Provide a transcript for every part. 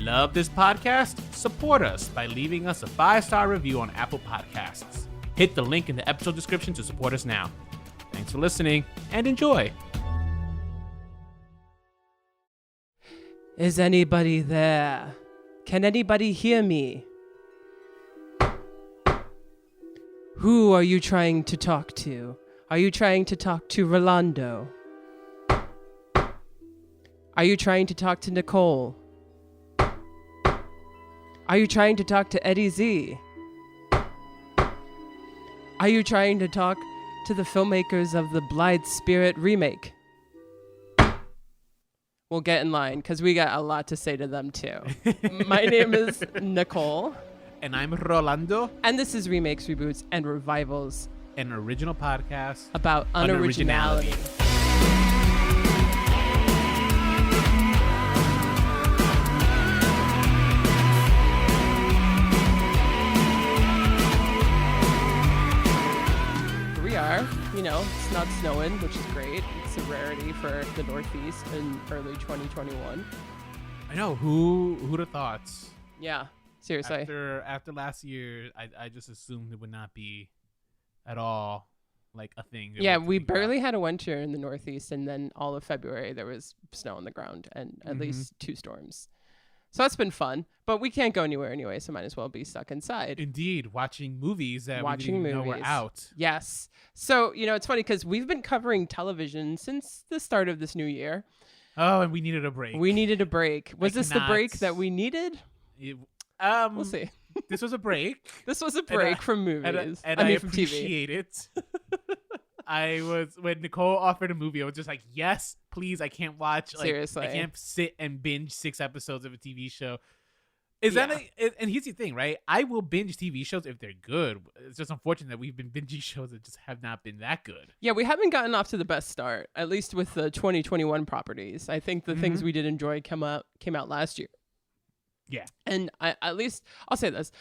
Love this podcast? Support us by leaving us a 5-star review on Apple Podcasts. Hit the link in the episode description to support us now. Thanks for listening and enjoy. Is anybody there? Can anybody hear me? Who are you trying to talk to? Are you trying to talk to Rolando? Are you trying to talk to Nicole? Are you trying to talk to Eddie Z? Are you trying to talk to the filmmakers of the Blithe Spirit remake? We'll get in line because we got a lot to say to them too. My name is Nicole. And I'm Rolando. And this is Remakes, Reboots and Revivals. An original podcast about unoriginality. It's not snowing, which is great. It's a rarity for the Northeast in early 2021. I know. Who'd have thought? Yeah, seriously. After last year, I just assumed it would not be at all like a thing. Yeah, we barely had a winter in the Northeast, and then all of February there was snow on the ground and at least 2 storms. So that's been fun, but we can't go anywhere anyway, so might as well be stuck inside. Indeed, watching movies that we didn't even know were out. Yes. So, it's funny because we've been covering television since the start of this new year. Oh, and we needed a break. Was this the break that we needed? We'll see. This was a break. This was a break from movies. And I from appreciate TV. it. When Nicole offered a movie, I was just like, yes, please. I can't watch. Seriously. I can't sit and binge 6 episodes of a TV show. And here's the thing, right? I will binge TV shows if they're good. It's just unfortunate that we've been binging shows that just have not been that good. Yeah, we haven't gotten off to the best start, at least with the 2021 properties. I think the things we did enjoy came out last year. Yeah. And I'll say this.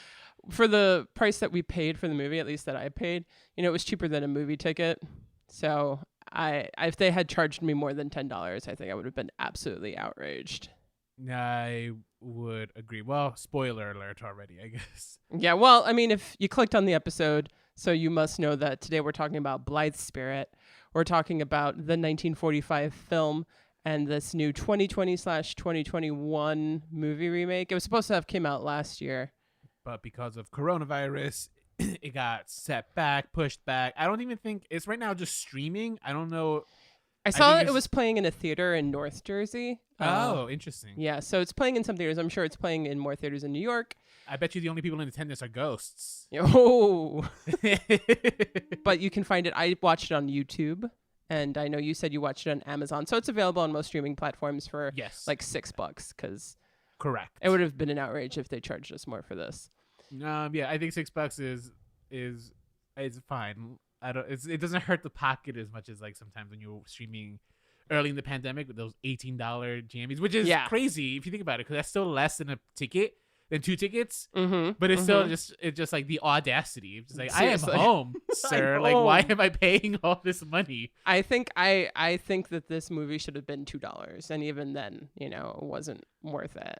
For the price that we paid for the movie, at least that I paid, it was cheaper than a movie ticket. So if they had charged me more than $10, I think I would have been absolutely outraged. I would agree. Well, spoiler alert already, I guess. Yeah, well, if you clicked on the episode, so you must know that today we're talking about Blithe Spirit. We're talking about the 1945 film and this new 2020/2021 movie remake. It was supposed to have came out last year. But because of coronavirus, it got set back, pushed back. I don't even think it's right now just streaming. I don't know. I saw it was playing in a theater in North Jersey. Oh, interesting. Yeah, so it's playing in some theaters. I'm sure it's playing in more theaters in New York. I bet you the only people in attendance are ghosts. Oh. But you can find it. I watched it on YouTube. And I know you said you watched it on Amazon. So it's available on most streaming platforms for like $6 because correct. It would have been an outrage if they charged us more for this. Yeah, I think $6 is fine. It doesn't hurt the pocket as much as like sometimes when you're streaming early in the pandemic with those $18 jammies, which is crazy if you think about it, because that's still less than 2 tickets. But it's still just like the audacity. It's just like, seriously. I am home, sir. Like, why am I paying all this money? I think that this movie should have been $2, and even then, it wasn't worth it.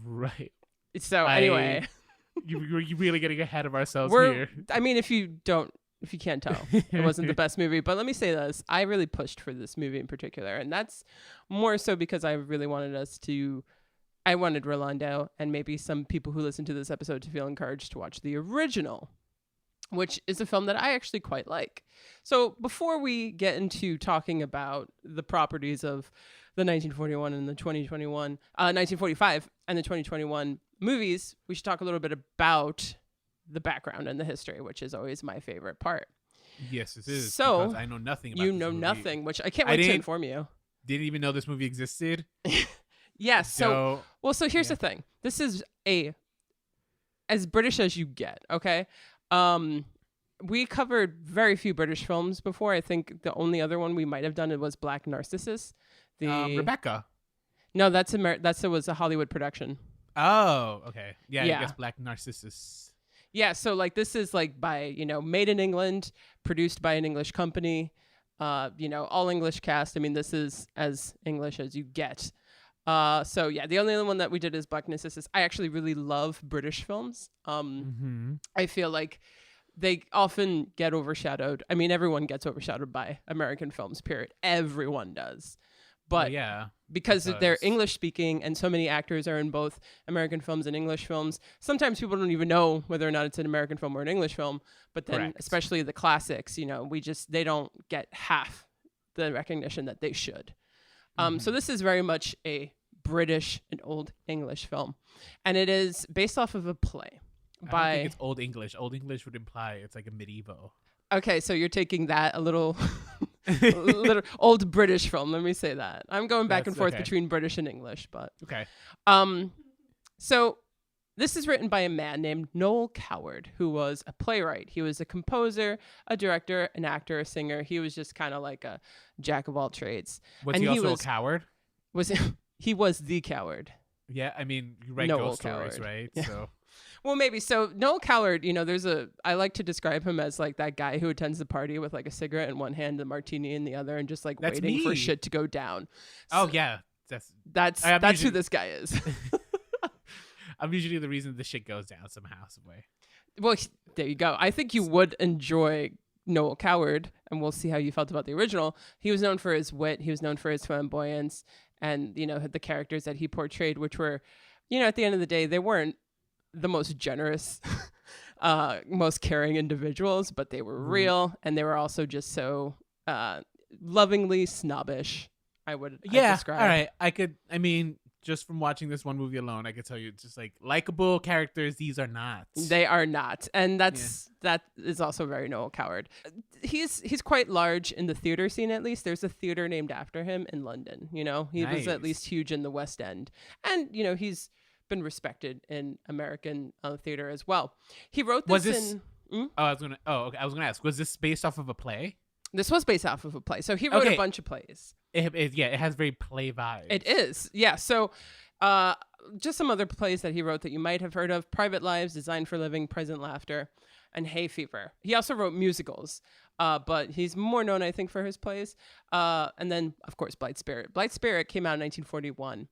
Right. So anyway, you're really getting ahead of ourselves here. If you can't tell, it wasn't the best movie. But let me say this. I really pushed for this movie in particular. And that's more so because I really wanted I wanted Rolando and maybe some people who listen to this episode to feel encouraged to watch the original, which is a film that I actually quite like. So before we get into talking about the properties of the 1941 and the 1945 and the 2021 movies, we should talk a little bit about the background and the history, which is always my favorite part. Yes, it is. So because I know nothing about you this know movie. nothing, which I can't wait to inform you. Didn't even know this movie existed. Yes. So here's the thing. This is as British as you get. Okay. We covered very few British films before. I think the only other one we might have done was Black Narcissus. Rebecca. No, that was a Hollywood production. Oh, okay. Yeah, I guess Black Narcissus. Yeah, so like this is like by, made in England, produced by an English company, all English cast. I mean, this is as English as you get. So yeah, the only other one that we did is Black Narcissus. I actually really love British films. I feel like they often get overshadowed. I mean, everyone gets overshadowed by American films, period. Everyone does. But because they're English speaking and so many actors are in both American films and English films, sometimes people don't even know whether or not it's an American film or an English film. But then especially the classics, they don't get half the recognition that they should. So this is very much a British and Old English film. And it is based off of a play. I don't think it's Old English. Old English would imply it's like a medieval. Okay, so you're taking that a little old British film. Let me say that. I'm going back and forth between British and English, but okay. So this is written by a man named Noel Coward, who was a playwright. He was a composer, a director, an actor, a singer. He was just kind of like a jack of all trades. Was he also a coward? He was the coward. Yeah, I mean, you write Noel ghost stories, right? Yeah. So. Well, maybe. So Noel Coward, I like to describe him as like that guy who attends the party with like a cigarette in one hand, a martini in the other, and just like waiting for shit to go down. Oh, yeah. That's who this guy is. I'm usually the reason the shit goes down somehow, some way. Well, there you go. I think you would enjoy Noel Coward, and we'll see how you felt about the original. He was known for his wit. He was known for his flamboyance and, the characters that he portrayed, which were, at the end of the day, they weren't the most generous, most caring individuals, but they were real, and they were also just so lovingly snobbish, I'd describe. All right. Just from watching this one movie alone, I could tell you it's just like likable characters. These are not. They are not. And that is also very Noel Coward. He's quite large in the theater scene, at least. There's a theater named after him in London. He was at least huge in the West End. And, he's been respected in American theater as well. He wrote this I was gonna ask, was this based off of a play? This was based off of a play. So he wrote a bunch of plays. It has very play vibes. It is. Yeah. So just some other plays that he wrote that you might have heard of: Private Lives, Designed for Living, Present Laughter, and Hay Fever. He also wrote musicals, but he's more known, I think, for his plays. And then, of course, Blithe Spirit. Blithe Spirit came out in 1941.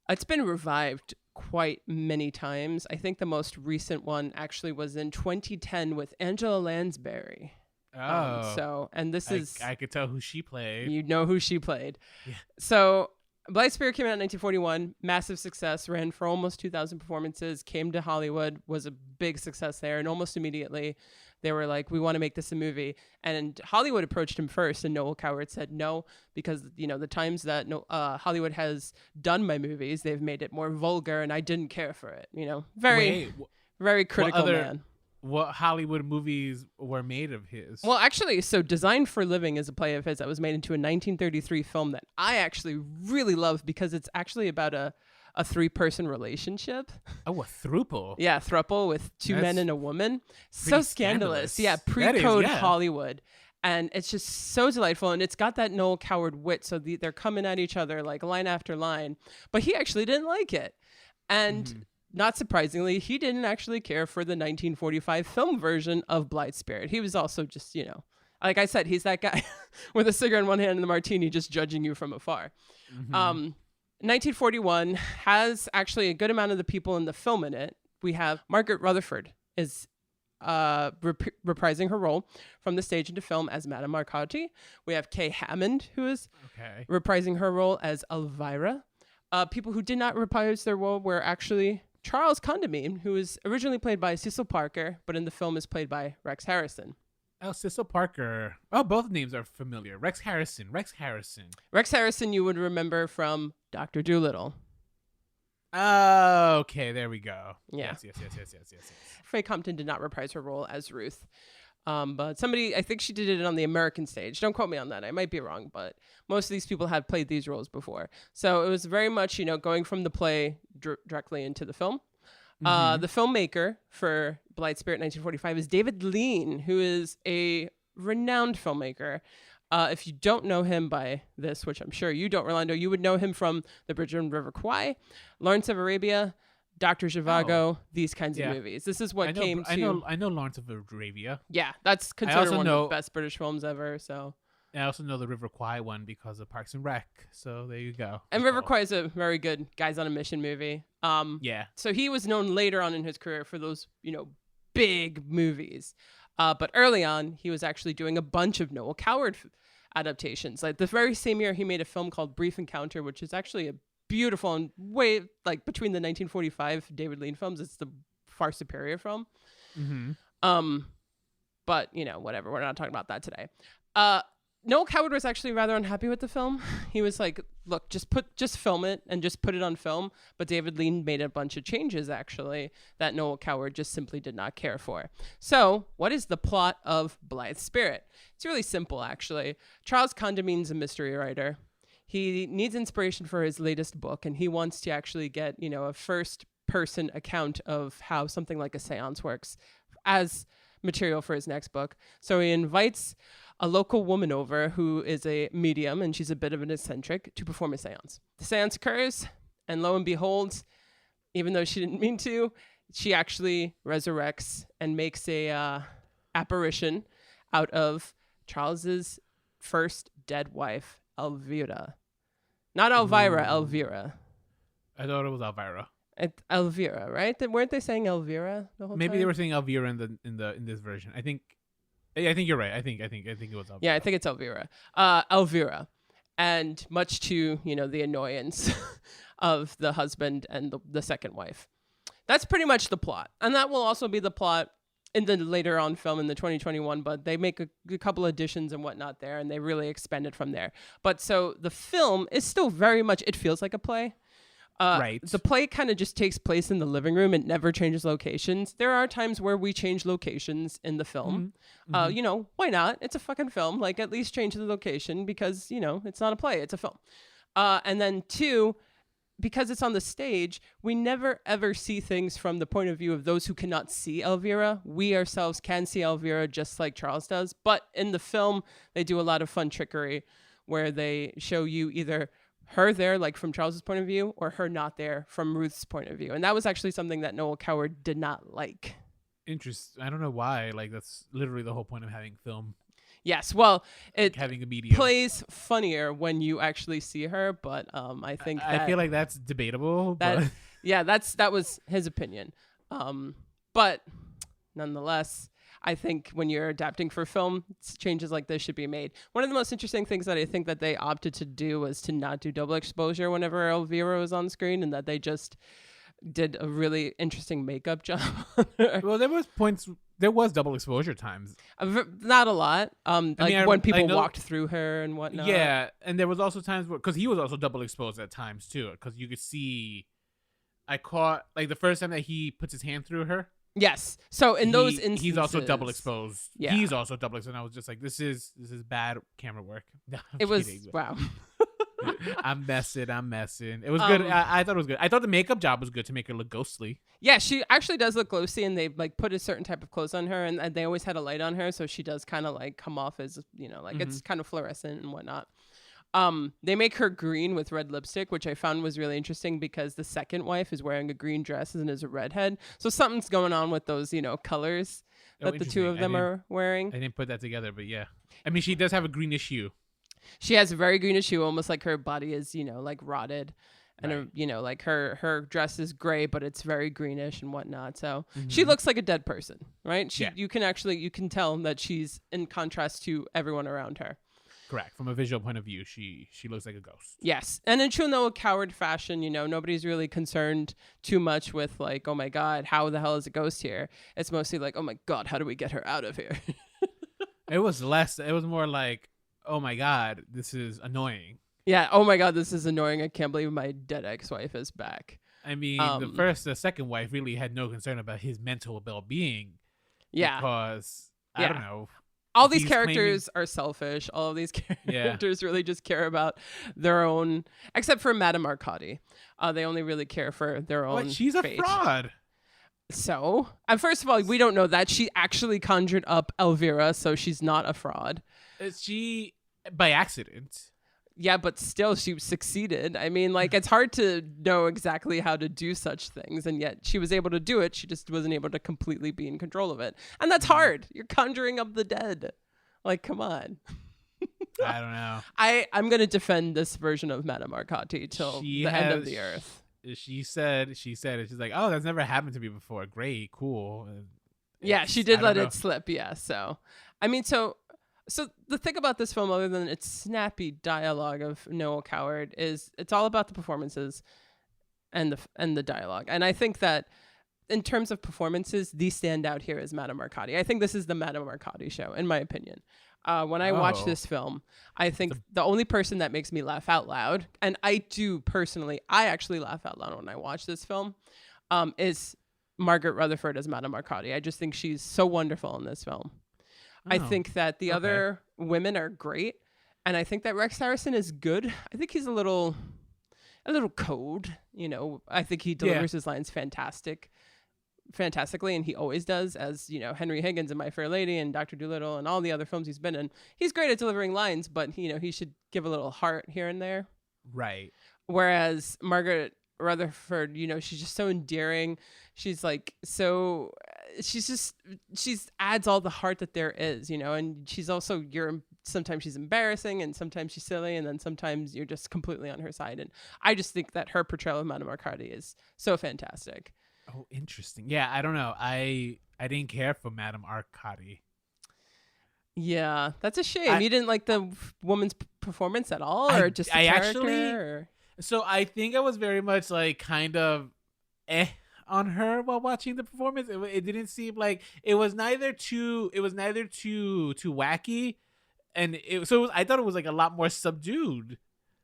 It's been revived quite many times. I think the most recent one actually was in 2010 with Angela Lansbury. And this is... I could tell who she played. You know who she played. Yeah. So Blithe Spirit came out in 1941. Massive success. Ran for almost 2,000 performances. Came to Hollywood. Was a big success there. And almost immediately they were like, we want to make this a movie. And Hollywood approached him first. And Noel Coward said no, because, the times that Hollywood has done my movies, they've made it more vulgar. And I didn't care for it. Very critical man. What Hollywood movies were made of his? Well, actually, so Designed for Living is a play of his that was made into a 1933 film that I actually really love because it's actually about a three-person relationship. Oh, a throuple. Yeah, throuple with two men and a woman. So scandalous. Yeah, pre-code Hollywood. And it's just so delightful. And it's got that Noel Coward wit. So they're coming at each other like line after line. But he actually didn't like it. And... not surprisingly, he didn't actually care for the 1945 film version of Blithe Spirit. He was also just, like I said, he's that guy with a cigarette in one hand and the martini just judging you from afar. 1941 has actually a good amount of the people in the film in it. We have Margaret Rutherford is reprising her role from the stage into film as Madame Arcati. We have Kay Hammond, who is reprising her role as Elvira. People who did not reprise their role were actually... Charles Condamine, who was originally played by Cecil Parker, but in the film is played by Rex Harrison. Oh, Cecil Parker. Oh, both names are familiar. Rex Harrison. Rex Harrison you would remember from Dr. Dolittle. Oh, okay. There we go. Yeah. Yes. Faye Compton did not reprise her role as Ruth. But somebody, I think she did it on the American stage. Don't quote me on that. I might be wrong, but most of these people had played these roles before. So it was very much, going from the play directly into the film. The filmmaker for Blithe Spirit 1945 is David Lean, who is a renowned filmmaker. If you don't know him by this, which I'm sure you don't, Rolando, you would know him from The Bridge on River Kwai, Lawrence of Arabia, Dr. Zhivago, these kinds of movies. This is what came to... I know Lawrence of Arabia. Yeah, that's considered one of the best British films ever, so... I also know the River Kwai one because of Parks and Rec. So there you go. And River Kwai is a very good Guys on a Mission movie. Yeah. So he was known later on in his career for those, big movies. But early on, he was actually doing a bunch of Noel Coward adaptations. Like the very same year, he made a film called Brief Encounter, which is actually a beautiful and way, like between the 1945 David Lean films, it's the far superior film. Mm-hmm. But, whatever. We're not talking about that today. Noel Coward was actually rather unhappy with the film. He was like, look, just film it and just put it on film. But David Lean made a bunch of changes, actually, that Noel Coward just simply did not care for. So what is the plot of Blithe Spirit? It's really simple, actually. Charles Condamine's a mystery writer. He needs inspiration for his latest book, and he wants to actually get, a first-person account of how something like a seance works as material for his next book. So he invites a local woman over who is a medium, and she's a bit of an eccentric, to perform a seance. The seance occurs, and lo and behold, even though she didn't mean to, she actually resurrects and makes a apparition out of Charles's first dead wife, Elvira. Not Elvira, Elvira. I thought it was Elvira. Elvira, right? Weren't they saying Elvira the whole time? Maybe they were saying Elvira in this version. I think you're right. I think it was Elvira. Yeah, I think it's Elvira. Elvira. And much to, the annoyance of the husband and the second wife. That's pretty much the plot. And that will also be the plot in the later on film in the 2021, but they make a couple additions and whatnot there, and they really expand it from there. But so the film is still very much, it feels like a play. Right. The play kind of just takes place in the living room. It never changes locations. There are times where we change locations in the film. Mm-hmm. Why not? It's a fucking film. Like, at least change the location because, it's not a play. It's a film. And then two, because it's on the stage, we never ever see things from the point of view of those who cannot see Elvira. We ourselves can see Elvira just like Charles does. But in the film, they do a lot of fun trickery where they show you either her there, like from Charles's point of view, or her not there from Ruth's point of view. And that was actually something that Noel Coward did not like. Interesting. I don't know why. Like, that's literally the whole point of having film. Yes, well, it having a medium plays funnier when you actually see her, but I think I feel like that's debatable. That, yeah, that was his opinion. But nonetheless, I think when you're adapting for film, changes like this should be made. One of the most interesting things that I think that they opted to do was to not do double exposure whenever Elvira was on screen, and that they just did a really interesting makeup job. Well, there was double exposure times. Not a lot. When people walked through her and whatnot. Yeah, and there was also times where, because he was also double exposed at times too, because you could see, I caught, like the first time that he puts his hand through her. Yes. So in those instances, he's also double exposed. Yeah. He's also double exposed. And I was just like, this is bad camera work. No, it was kidding. Wow. I'm messing. It was good. I thought it was good. I thought the makeup job was good to make her look ghostly. Yeah, she actually does look ghostly, and they like put a certain type of clothes on her, and they always had a light on her, so she does kind of like come off as it's kind of fluorescent and whatnot. They make her green with red lipstick, which I found was really interesting because the second wife is wearing a green dress and is a redhead. So something's going on with those, colors that the two of them are wearing. I didn't put that together, but yeah. I mean, she does have a greenish hue. She has a very greenish hue, almost like her body is, like rotted. And, right. Like her dress is gray, but it's very greenish and whatnot. So she looks like a dead person, right? You can tell that she's in contrast to everyone around her. Correct. From a visual point of view, she looks like a ghost. Yes. And in true Noel Coward fashion, nobody's really concerned too much with like, oh my God, how the hell is a ghost here? It's mostly like, oh my God, how do we get her out of here? It was more like, oh my God, this is annoying. Yeah. Oh my God, this is annoying. I can't believe my dead ex-wife is back. I mean, the second wife really had no concern about his mental well-being. Yeah. Because, I don't know. All these characters are selfish. All of these characters really just care about their own, except for Madame Arcadi. They only really care for their own But she's fate. A fraud. So, first of all, we don't know that. She actually conjured up Elvira, so she's not a fraud. Is she by accident? Yeah, but still, she succeeded. I mean, like, it's hard to know exactly how to do such things, and yet she was able to do it. She just wasn't able to completely be in control of it. And that's hard. You're conjuring up the dead. Like, come on. I don't know. I'm gonna defend this version of Madame Arcati till the end of the earth. She said it. She's like, oh, that's never happened to me before. Great, cool. Yeah, she did let it slip. Yeah. So, I mean, so the thing about this film, other than its snappy dialogue of Noel Coward, is it's all about the performances and the dialogue. And I think that in terms of performances, the standout here is Madame Arcati. I think this is the Madame Arcati show, in my opinion. When I watch this film, I think the only person that makes me laugh out loud, and I actually laugh out loud when I watch this film, is Margaret Rutherford as Madame Arcati. I just think she's so wonderful in this film. I think that the other women are great, and I think that Rex Harrison is good. I think he's a little cold, you know. I think he delivers his lines fantastically, and he always does, as you know, Henry Higgins in My Fair Lady and Dr. Dolittle and all the other films he's been in. He's great at delivering lines, but you know, he should give a little heart here and there. Right. Whereas Margaret Rutherford, you know, she's just so endearing. She's like she's adds all the heart that there is, you know, and she's also sometimes she's embarrassing and sometimes she's silly and then sometimes you're just completely on her side. And I just think that her portrayal of Madame Arcati is so fantastic. Oh, interesting. Yeah, I don't know. I didn't care for Madame Arcati. Yeah, that's a shame. You didn't like the woman's performance at all, or just the character? So I think I was very much like kind of on her while watching the performance. It didn't seem like it was neither too wacky, and I thought it was like a lot more subdued.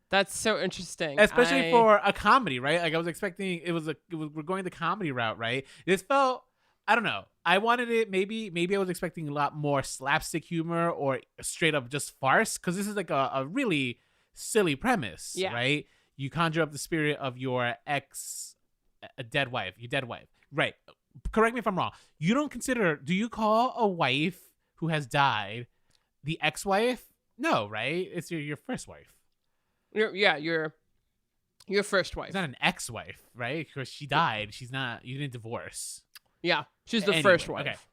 That's so interesting, especially for a comedy, right? Like I was expecting we're going the comedy route, right? This felt, I don't know. I wanted it maybe I was expecting a lot more slapstick humor or straight up just farce, because this is like a really silly premise, right? You conjure up the spirit of your your dead wife, right? Correct me if I'm wrong. Do you call a wife who has died the ex-wife? No, right? It's your first wife. Your first wife. It's not an ex-wife, right? Because she died. She's not. You didn't divorce. Yeah, she's the first wife.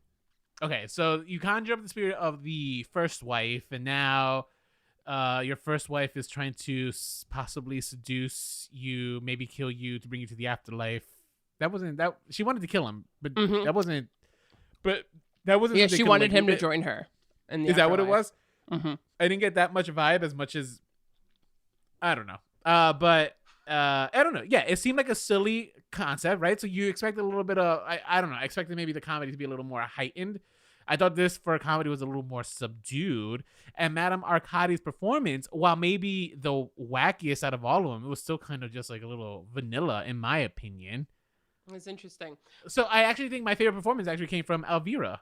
Okay. So you conjure up the spirit of the first wife, and now, your first wife is trying to possibly seduce you, maybe kill you to bring you to the afterlife. That wasn't that. She wanted to kill him, but that wasn't. But that wasn't. Yeah, she wanted him to join her. Is that what it was? Mm-hmm. I didn't get that much vibe as much as. I don't know. But I don't know. Yeah, it seemed like a silly concept, right? So you expected a little bit of, I don't know. I expected maybe the comedy to be a little more heightened. I thought this for a comedy was a little more subdued. And Madame Arcati's performance, while maybe the wackiest out of all of them, it was still kind of just like a little vanilla, in my opinion. It's interesting. So I actually think my favorite performance actually came from Elvira.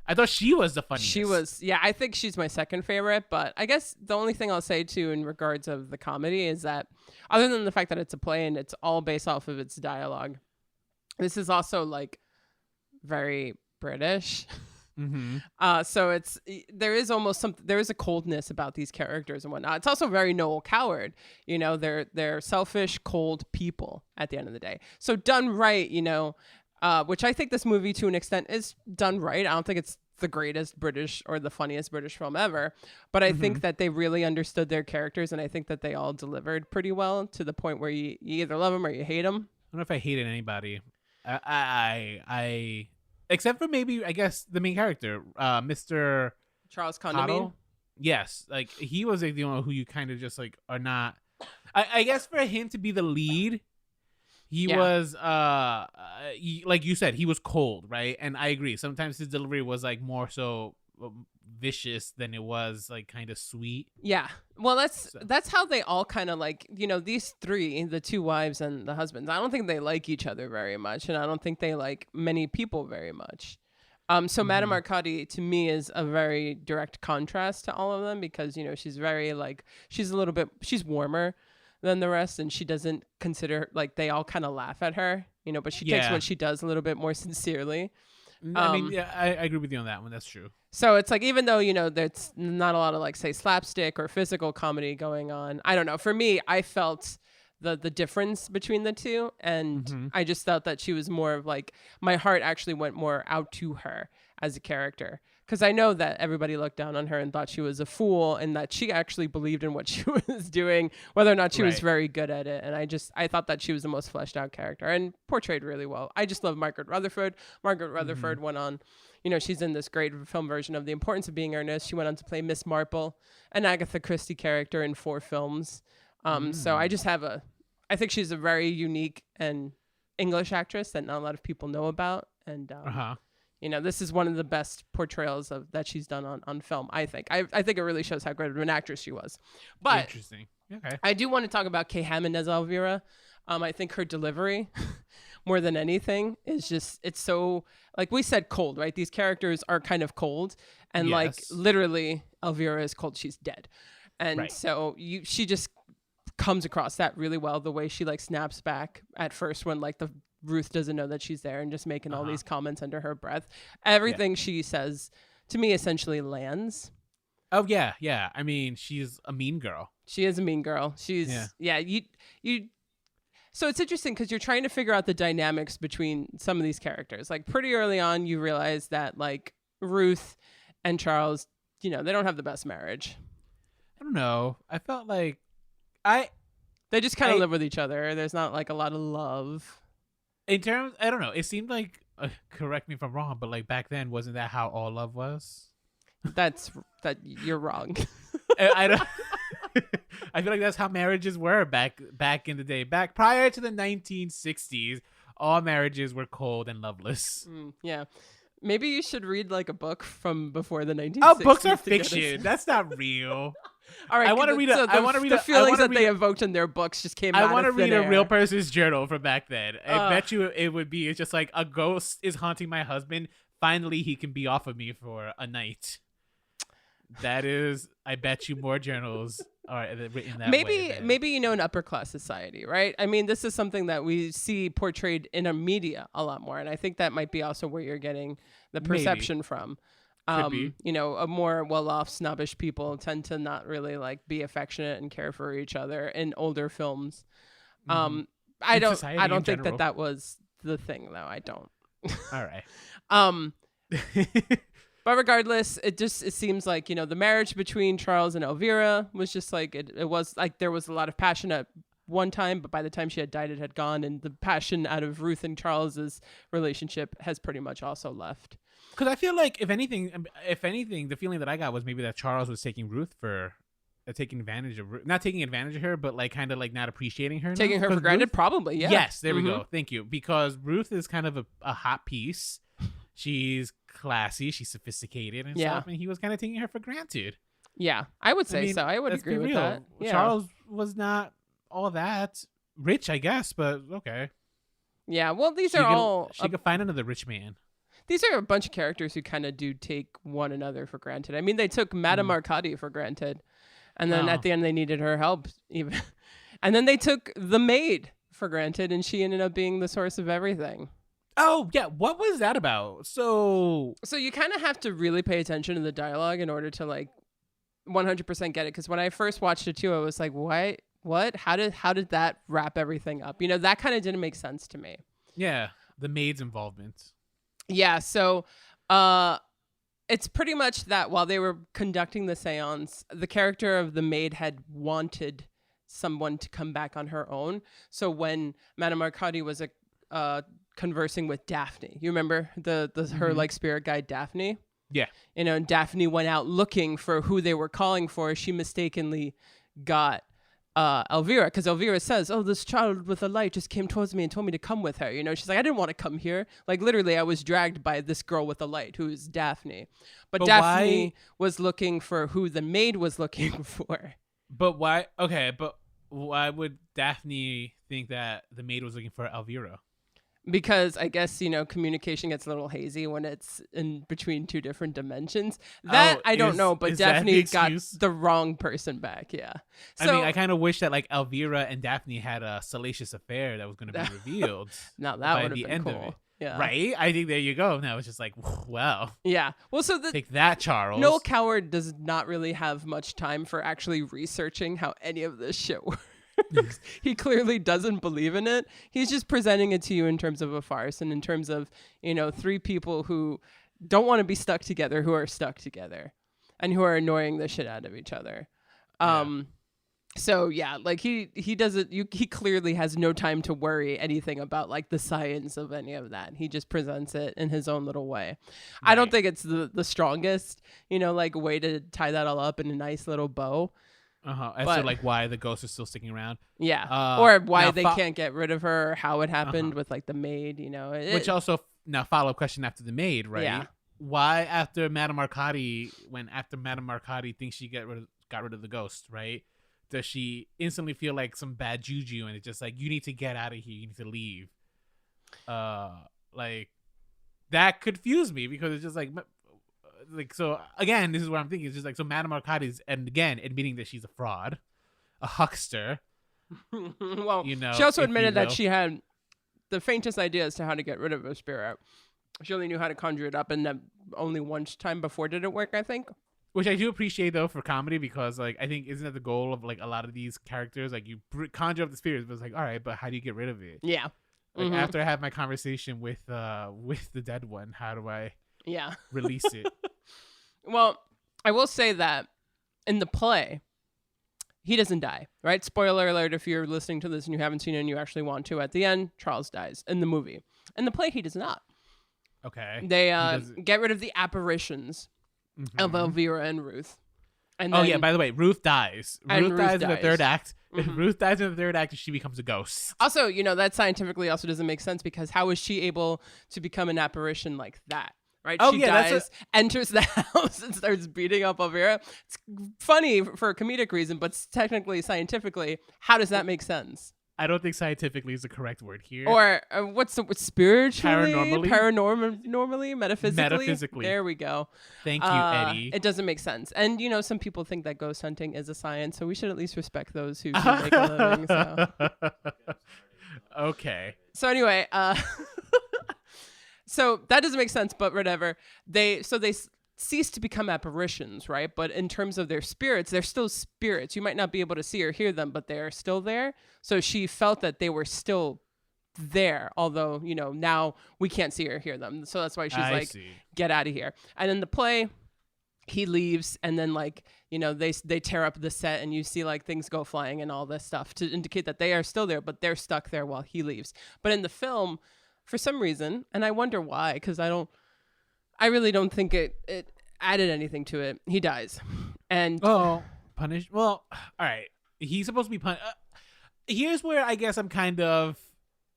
I thought she was the funniest. She was, yeah, I think she's my second favorite, but I guess the only thing I'll say too in regards of the comedy is that, other than the fact that it's a play and it's all based off of its dialogue, this is also like very British. Mm-hmm. So there is a coldness about these characters and whatnot. It's also very Noel Coward, you know, they're selfish, cold people at the end of the day. So done right, you know, which I think this movie to an extent is done right. I don't think it's the greatest British or the funniest British film ever, but I think that they really understood their characters, and I think that they all delivered pretty well to the point where you either love them or you hate them. I don't know if I hated anybody. I except for maybe, I guess, the main character, Mr. Charles Condamine. Yes, like he was like the one who you kind of just like are not. I guess for him to be the lead. He was, like you said, he was cold, right? And I agree. Sometimes his delivery was like more so vicious than it was like kind of sweet. Yeah. Well, that's how they all kind of like, you know, these three, the two wives and the husbands, I don't think they like each other very much. And I don't think they like many people very much. So Madame Arcati to me is a very direct contrast to all of them because, you know, she's very like, she's warmer than the rest, and she doesn't consider, like, they all kind of laugh at her, you know, but she takes what she does a little bit more sincerely. I mean, yeah, I agree with you on that one. That's true. So it's like, even though, you know, there's not a lot of like, say, slapstick or physical comedy going on, I don't know. For me, I felt the difference between the two, and I just felt that she was more of like, my heart actually went more out to her as a character, because I know that everybody looked down on her and thought she was a fool, and that she actually believed in what she was doing, whether or not she was very good at it. And I thought that she was the most fleshed out character and portrayed really well. I just love Margaret Rutherford. Margaret Rutherford went on, she's in this great film version of The Importance of Being Earnest. She went on to play Miss Marple, an Agatha Christie character in 4 films. So I think she's a very unique and English actress that not a lot of people know about. And, this is one of the best portrayals that she's done on film, I think. I think it really shows how great of an actress she was. But interesting. Okay. I do want to talk about Kay Hammond as Elvira. I think her delivery, more than anything, is just, it's so, like we said, cold, right? These characters are kind of cold. And like literally, Elvira is cold. She's dead. And so she just comes across that really well, the way she like snaps back at first when like Ruth doesn't know that she's there and just making all these comments under her breath. Everything she says to me essentially lands. Oh yeah. I mean, she's a mean girl. She is a mean girl. She's you so it's interesting because you're trying to figure out the dynamics between some of these characters. Like pretty early on you realize that like Ruth and Charles, they don't have the best marriage. I don't know. I felt like they just kind of live with each other. There's not like a lot of love. In terms, I don't know. It seemed like, correct me if I'm wrong, but like back then, wasn't that how all love was? That you're wrong. I don't. I feel like that's how marriages were back in the day. Back prior to the 1960s, all marriages were cold and loveless. Yeah. Maybe you should read like a book from before the 1960s. Oh, books are fiction. That's not real. All right, I want to read. The feelings that they evoked in their books just came out. I want to read a real person's journal from back then. I bet you it would be. It's just like a ghost is haunting my husband. Finally, he can be off of me for a night. That is, I bet you, more journals are written that way. Maybe in upper class society, right? I mean, this is something that we see portrayed in our media a lot more, and I think that might be also where you're getting the perception from. A more well-off, snobbish people tend to not really like be affectionate and care for each other in older films. I don't think that was the thing, though. I don't. All right. But regardless, it seems like, the marriage between Charles and Elvira was just like, it was like there was a lot of passion at one time, but by the time she had died, it had gone. And the passion out of Ruth and Charles's relationship has pretty much also left. Because I feel like, if anything, the feeling that I got was maybe that Charles was taking Ruth for taking advantage of Ruth. Not taking advantage of her, but like kind of like not appreciating her. Taking her for granted, probably, yeah. Yes, there we go. Thank you. Because Ruth is kind of a hot piece. She's classy, she's sophisticated and stuff, and he was kind of taking her for granted. Yeah, I would say so. I would agree with that. Yeah. Charles was not all that rich, I guess, but okay. Yeah, well, she could find another rich man. These are a bunch of characters who kind of do take one another for granted. I mean, they took Madame Arcadi for granted, and then at the end they needed her help even, and then they took the maid for granted, and she ended up being the source of everything. Oh yeah, what was that about? So you kind of have to really pay attention to the dialogue in order to like 100% get it. Because when I first watched it too, I was like, what? How did that wrap everything up? That kind of didn't make sense to me. Yeah, the maid's involvement. Yeah, so it's pretty much that while they were conducting the seance, the character of the maid had wanted someone to come back on her own. So when Madame Arcadi was conversing with Daphne, you remember her like spirit guide Daphne? Yeah. And Daphne went out looking for who they were calling for. She mistakenly got Elvira, because Elvira says, "Oh, this child with a light just came towards me and told me to come with her." She's like, "I didn't want to come here. Like literally, I was dragged by this girl with a light who is Daphne." But Daphne was looking for who the maid was looking for. But why? Okay, but why would Daphne think that the maid was looking for Elvira? Because I guess, communication gets a little hazy when it's in between two different dimensions. That I don't know, but Daphne got the wrong person back. Yeah. I mean, I kind of wish that like Elvira and Daphne had a salacious affair that was going to be revealed. Now that would have been cool. Yeah. Right? I think there you go. Now it's just like, wow. Yeah. Well, so take that, Charles. Noel Coward does not really have much time for actually researching how any of this shit works. He clearly doesn't believe in it. He's just presenting it to you in terms of a farce and in terms of, three people who don't want to be stuck together who are stuck together and who are annoying the shit out of each other. So yeah, like he doesn't. He clearly has no time to worry anything about like the science of any of that. He just presents it in his own little way. Right. I don't think it's the strongest, like way to tie that all up in a nice little bow. As to like why the ghost is still sticking around. Yeah, or why they can't get rid of her, or how it happened with like the maid. Which also now follow-up question after the maid, right? Yeah. Why after Madame Arcady thinks she got rid of the ghost, right? Does she instantly feel like some bad juju and it's just like, you need to get out of here, you need to leave? Like that confused me because it's just like so again, this is what I'm thinking. It's just like, so Madame Arcady's, and again, admitting that she's a fraud, a huckster. Well, she also admitted that she had the faintest idea as to how to get rid of a spirit. She only knew how to conjure it up, and then only one time before did it work, I think. Which I do appreciate, though, for comedy, because, like, I think, isn't that the goal of, like, a lot of these characters? Like, you conjure up the spirits, but it's like, all right, but how do you get rid of it? Yeah. Like, after I have my conversation with the dead one, how do I release it? Well, I will say that in the play, he doesn't die, right? Spoiler alert, if you're listening to this and you haven't seen it and you actually want to, at the end, Charles dies in the movie. In the play, he does not. Okay. They get rid of the apparitions of Elvira and Ruth. And then, by the way, Ruth dies. Ruth dies in the third act. If Mm-hmm. Ruth dies in the third act, she becomes a ghost. Also, that scientifically also doesn't make sense, because how is she able to become an apparition like that? Right? She dies, enters the house, and starts beating up Elvira. It's funny for a comedic reason, but technically, scientifically, how does that make sense? I don't think scientifically is the correct word here. Or what's spiritually? Paranormally? Metaphysically. There we go. Thank you, Eddie. It doesn't make sense. And, some people think that ghost hunting is a science, so we should at least respect those who can make a living. So. Okay. So anyway, so that doesn't make sense, but whatever. They cease to become apparitions, right? But in terms of their spirits, they're still spirits. You might not be able to see or hear them, but they're still there. So she felt that they were still there, although, now we can't see or hear them. So that's why she's get out of here. And in the play, he leaves, and then they tear up the set, and you see like things go flying and all this stuff to indicate that they are still there, but they're stuck there while he leaves. But in the film, for some reason, and I wonder why, because I really don't think it added anything to it, he dies. And punished. Well, all right. He's supposed to be punished. Here's where I guess I'm kind of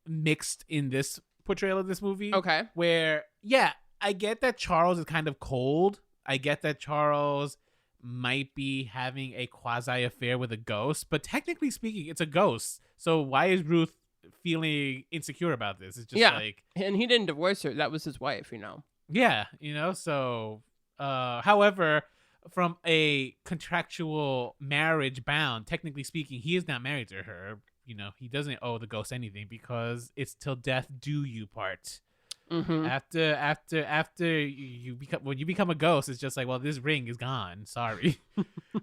mixed in this portrayal of this movie. Okay. Where, I get that Charles is kind of cold. I get that Charles might be having a quasi affair with a ghost, but technically speaking, it's a ghost. So why is Ruth feeling insecure about this? It's just like, and he didn't divorce her. That was his wife, Yeah, so however, from a contractual marriage bound, technically speaking, he is not married to her. He doesn't owe the ghost anything because it's till death do you part. Mm-hmm. After you become a ghost, it's just like, well, this ring is gone. Sorry.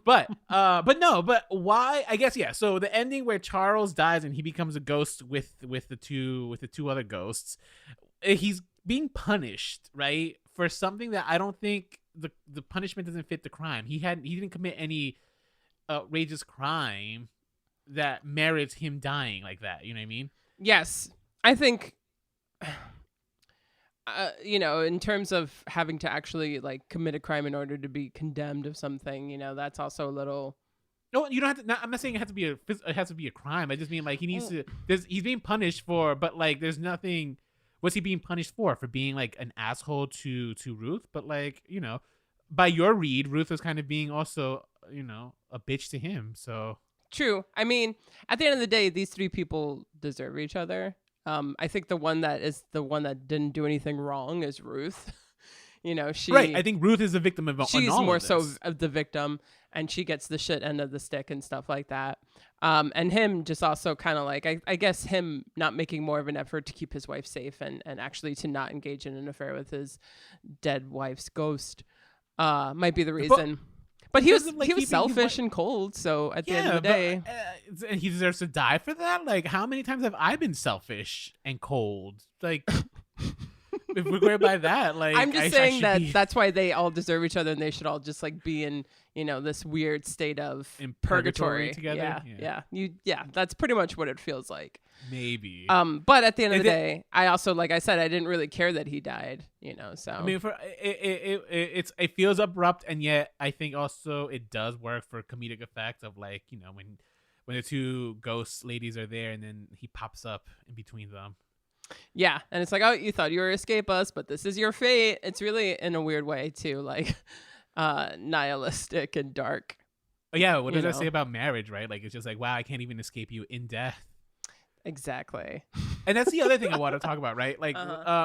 but why? I guess so the ending where Charles dies and he becomes a ghost with the two other ghosts, he's being punished, right, for something that I don't think the punishment doesn't fit the crime. He didn't commit any outrageous crime that merits him dying like that. You know what I mean? Yes, I think. In terms of having to actually like commit a crime in order to be condemned of something, that's also a little. No, you don't have to. I'm not saying it has to be a crime. I just mean like he needs to. He's being punished for, but like there's nothing. What's he being punished for? For being like an asshole to Ruth? But like, by your read, Ruth was kind of being also, a bitch to him. So true. I mean, at the end of the day, these three people deserve each other. I think the one that didn't do anything wrong is Ruth. She right. I think Ruth is the victim of. She's more so of the victim, and she gets the shit end of the stick and stuff like that. And him just also kind of like I guess him not making more of an effort to keep his wife safe and actually to not engage in an affair with his dead wife's ghost might be the reason. But he was selfish and cold. So at the end of the day, and he deserves to die for that. Like, how many times have I been selfish and cold? Like, if we're going by that, like I'm just saying that's why they all deserve each other, and they should all just like be in, you know, this weird state of in purgatory together. Yeah, that's pretty much what it feels like. Maybe. But at the end of the day, I also, like I said, I didn't really care that he died, you know. So I mean, it feels abrupt, and yet I think also it does work for comedic effect of, like, you know, when the two ghost ladies are there and then he pops up in between them. Yeah, and it's like, oh, you thought you were escape us, but this is your fate. It's really in a weird way too, like nihilistic and dark. Oh yeah, what does that say about marriage, right? Like, it's just like, wow, I can't even escape you in death. Exactly. And that's the other thing I want to talk about, right? Like,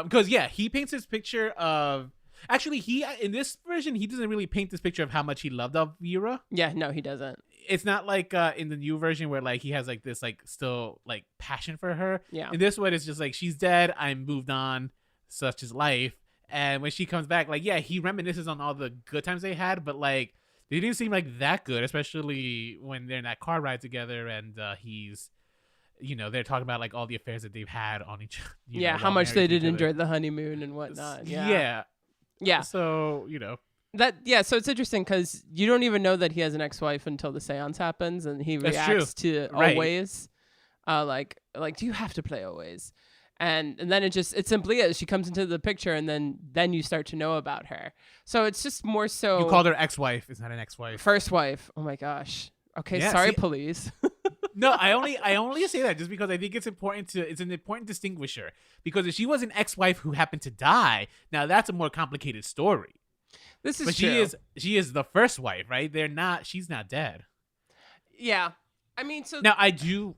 because he paints this picture of, actually, in this version, he doesn't really paint this picture of how much he loved Elvira. Yeah, no, he doesn't. It's not like in the new version where, like, he has like this, like, still like passion for her. Yeah. In this one, it's just like, she's dead, I'm moved on, such is life. And when she comes back, like, yeah, he reminisces on all the good times they had, but like, they didn't seem like that good, especially when they're in that car ride together and he's, you know, they're talking about like all the affairs that they've had on each other. Yeah, how much they did enjoy the honeymoon and whatnot. Yeah. So, you know. So it's interesting because you don't even know that he has an ex-wife until the seance happens and he reacts to always. Like, do you have to play always? And then it simply is. She comes into the picture and then you start to know about her. So it's just more so. You called her ex-wife. It's not an ex-wife. First wife. Oh my gosh. Okay, yeah, sorry, police. No, I only say that just because I think it's an important distinguisher. Because if she was an ex-wife who happened to die, now that's a more complicated story. This is but true. She is the first wife, right? She's not dead. Yeah. I mean, so now I do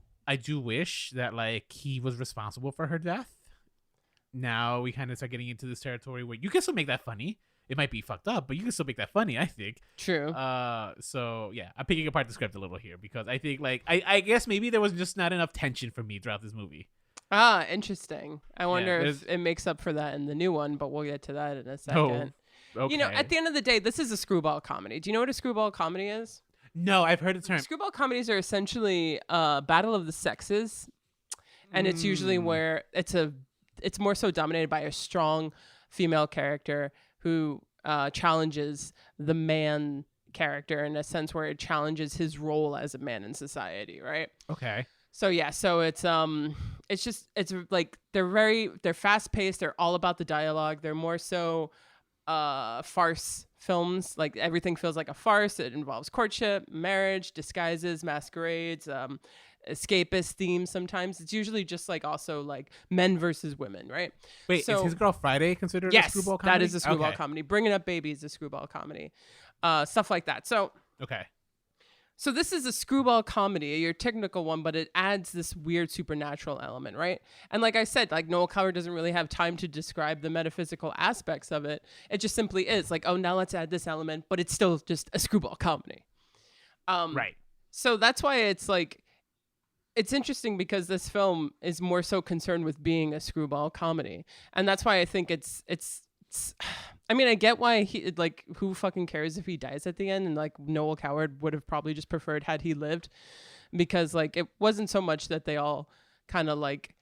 wish that, like, he was responsible for her death. Now we kind of start getting into this territory where you can still make that funny. It might be fucked up, but you can still make that funny, I think. True. So yeah, I'm picking apart the script a little here because I think, like, I guess maybe there was just not enough tension for me throughout this movie. Ah, interesting. I wonder if it makes up for that in the new one, but we'll get to that in a second. Oh, okay. You know, at the end of the day, this is a screwball comedy. Do you know what a screwball comedy is? No, I've heard the term. Screwball comedies are essentially a battle of the sexes, and it's usually where it's more so dominated by a strong female character who challenges the man character in a sense where it challenges his role as a man in society, right? Okay. So yeah, it's like they're fast paced. They're all about the dialogue. They're more so farce films. Like everything feels like a farce. It involves courtship, marriage, disguises, masquerades, escapist themes. Sometimes it's usually just like also like men versus women, right? Wait, is His Girl Friday considered a screwball comedy? That is a screwball comedy. Bringing Up Baby is a screwball comedy. Stuff like that. So okay. So this is a screwball comedy, your technical one, but it adds this weird supernatural element, right? And like I said, like Noel Coward doesn't really have time to describe the metaphysical aspects of it. It just simply is like, oh, now let's add this element, but it's still just a screwball comedy. Right. So that's why it's like, it's interesting because this film is more so concerned with being a screwball comedy. And that's why I think it's I mean, I get why he, like, who fucking cares if he dies at the end? And like Noel Coward would have probably just preferred had he lived, because like it wasn't so much that they all kind of like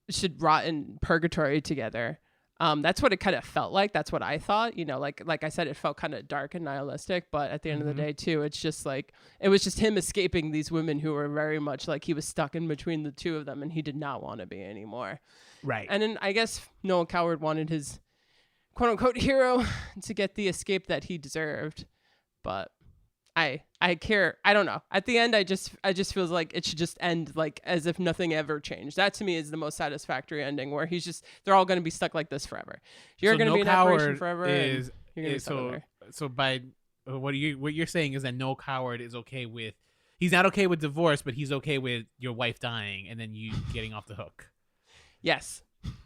should rot in purgatory together. That's what it kind of felt like. That's what I thought, you know, like I said, it felt kind of dark and nihilistic, but at the end of the day too, it's just like, it was just him escaping these women who were very much like he was stuck in between the two of them and he did not want to be anymore. Right. And then I guess Noel Coward wanted his quote unquote hero to get the escape that he deserved. But I don't know. At the end, I just feels like it should just end like as if nothing ever changed. That to me is the most satisfactory ending, where they're all going to be stuck like this forever. You're going to be in that person forever. So by what you're saying is that Noel Coward is okay with, he's not okay with divorce, but he's okay with your wife dying and then you getting off the hook. Yes.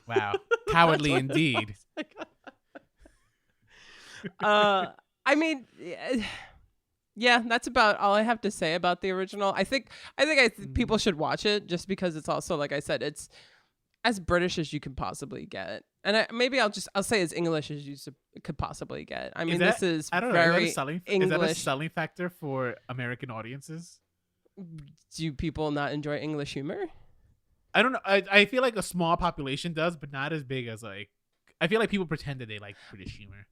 Wow. Cowardly indeed. I mean, yeah, that's about all I have to say about the original. I think people should watch it just because it's also, like I said, it's as British as you can possibly get, and I'll say as English as you could possibly get. I mean, this is very English. Is that a selling factor for American audiences? Do people not enjoy English humor? I don't know. I feel like a small population does, but not as big as like I feel like people pretend that they like British humor.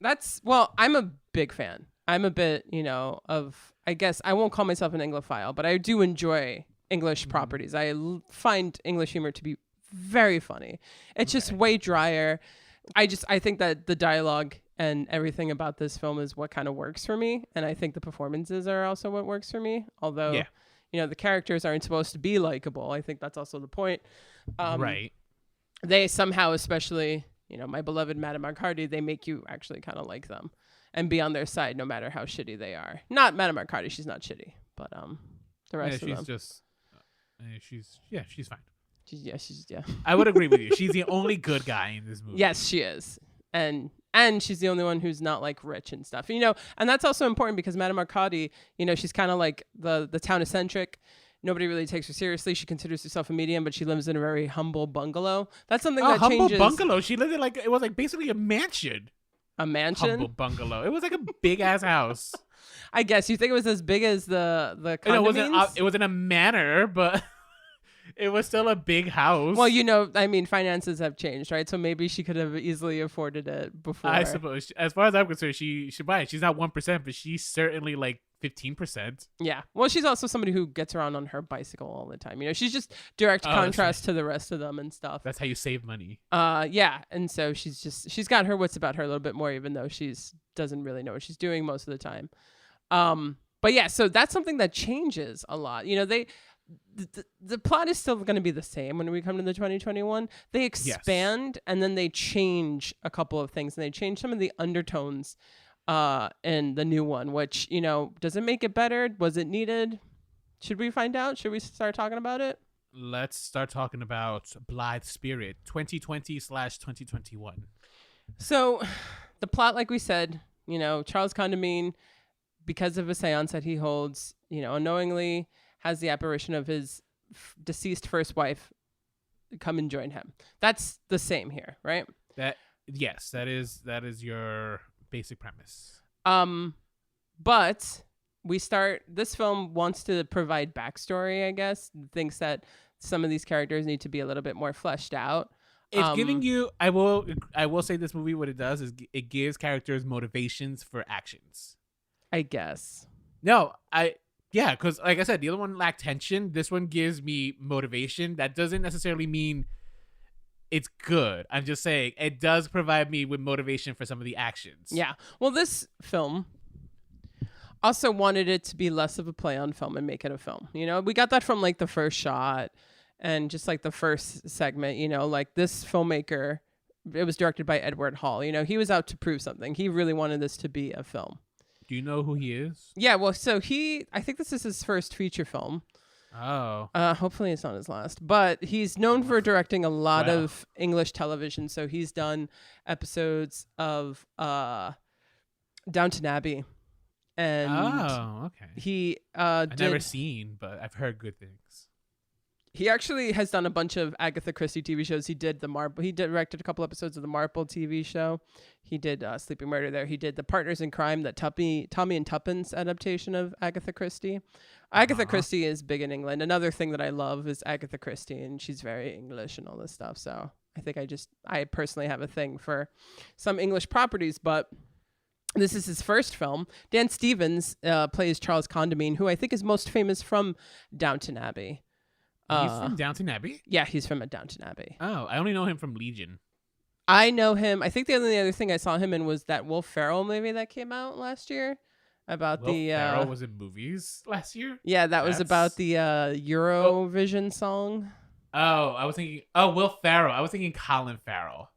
I'm a big fan. I'm a bit, I guess I won't call myself an Anglophile, but I do enjoy English properties. I find English humor to be very funny. It's just way drier. I think that the dialogue and everything about this film is what kind of works for me. And I think the performances are also what works for me. Although, the characters aren't supposed to be likable. I think that's also the point. Right. They somehow, especially, my beloved Madame Arcady, they make you actually kind of like them and be on their side no matter how shitty they are. Not Madame Arcady. She's not shitty. But the rest of them. She's fine. She's I would agree with you. She's the only good guy in this movie. Yes, she is. And she's the only one who's not like rich and stuff, and that's also important because Madame Arcady, she's kind of like the town eccentric. Nobody really takes her seriously. She considers herself a medium, but she lives in a very humble bungalow. That's something that changes. Humble bungalow. She lived in it was like basically a mansion. A mansion? Humble bungalow. It was like a big ass house. I guess you think it was as big as the condominiums? It wasn't a manor, but it was still a big house. Well, finances have changed, right? So maybe she could have easily afforded it before. I suppose. As far as I'm concerned, she should buy it. She's not 1%, but she's certainly like 15%. Yeah. Well, she's also somebody who gets around on her bicycle all the time. She's just direct contrast to the rest of them and stuff. That's how you save money. Yeah. And so she's got her wits about her a little bit more, even though she's doesn't really know what she's doing most of the time. But yeah, so that's something that changes a lot. The plot is still going to be the same when we come to the 2021. They expand and then they change a couple of things, and they change some of the undertones in the new one, which, does it make it better? Was it needed? Should we find out? Should we start talking about it? Let's start talking about Blithe Spirit 2020/2021. So the plot, like we said, Charles Condamine, because of a seance that he holds, unknowingly has the apparition of his deceased first wife come and join him. That's the same here, right? That is your basic premise. But this film wants to provide backstory, I guess. Thinks that some of these characters need to be a little bit more fleshed out. It's giving you, I will say this movie, what it does is it gives characters motivations for actions. I guess. No, because like I said, the other one lacked tension. This one gives me motivation. That doesn't necessarily mean it's good. I'm just saying it does provide me with motivation for some of the actions. Yeah. Well, this film also wanted it to be less of a play on film and make it a film. We got that from like the first shot and just like the first segment, like this filmmaker, it was directed by Edward Hall. He was out to prove something. He really wanted this to be a film. Do you know who he is? Yeah, well, so I think this is his first feature film. Oh. Hopefully it's not his last. But he's known for directing a lot of English television. So he's done episodes of Downton Abbey. And okay. He I've never seen, but I've heard good things. He actually has done a bunch of Agatha Christie TV shows. He directed a couple episodes of the Marple TV show. He did Sleeping Murder there. He did the Partners in Crime, that Tommy and Tuppence adaptation of Agatha Christie. Agatha Christie is big in England. Another thing that I love is Agatha Christie, and she's very English and all this stuff. So I think I personally have a thing for some English properties, but this is his first film. Dan Stevens plays Charles Condamine, who I think is most famous from Downton Abbey. He's from Downton Abbey? Yeah, he's from Downton Abbey. Oh, I only know him from Legion. I know him. I think the only other thing I saw him in was that Will Ferrell movie that came out last year. Will Ferrell was in movies last year? Yeah, that was about the Eurovision song. Oh, I was thinking... Oh, Will Ferrell. I was thinking Colin Farrell.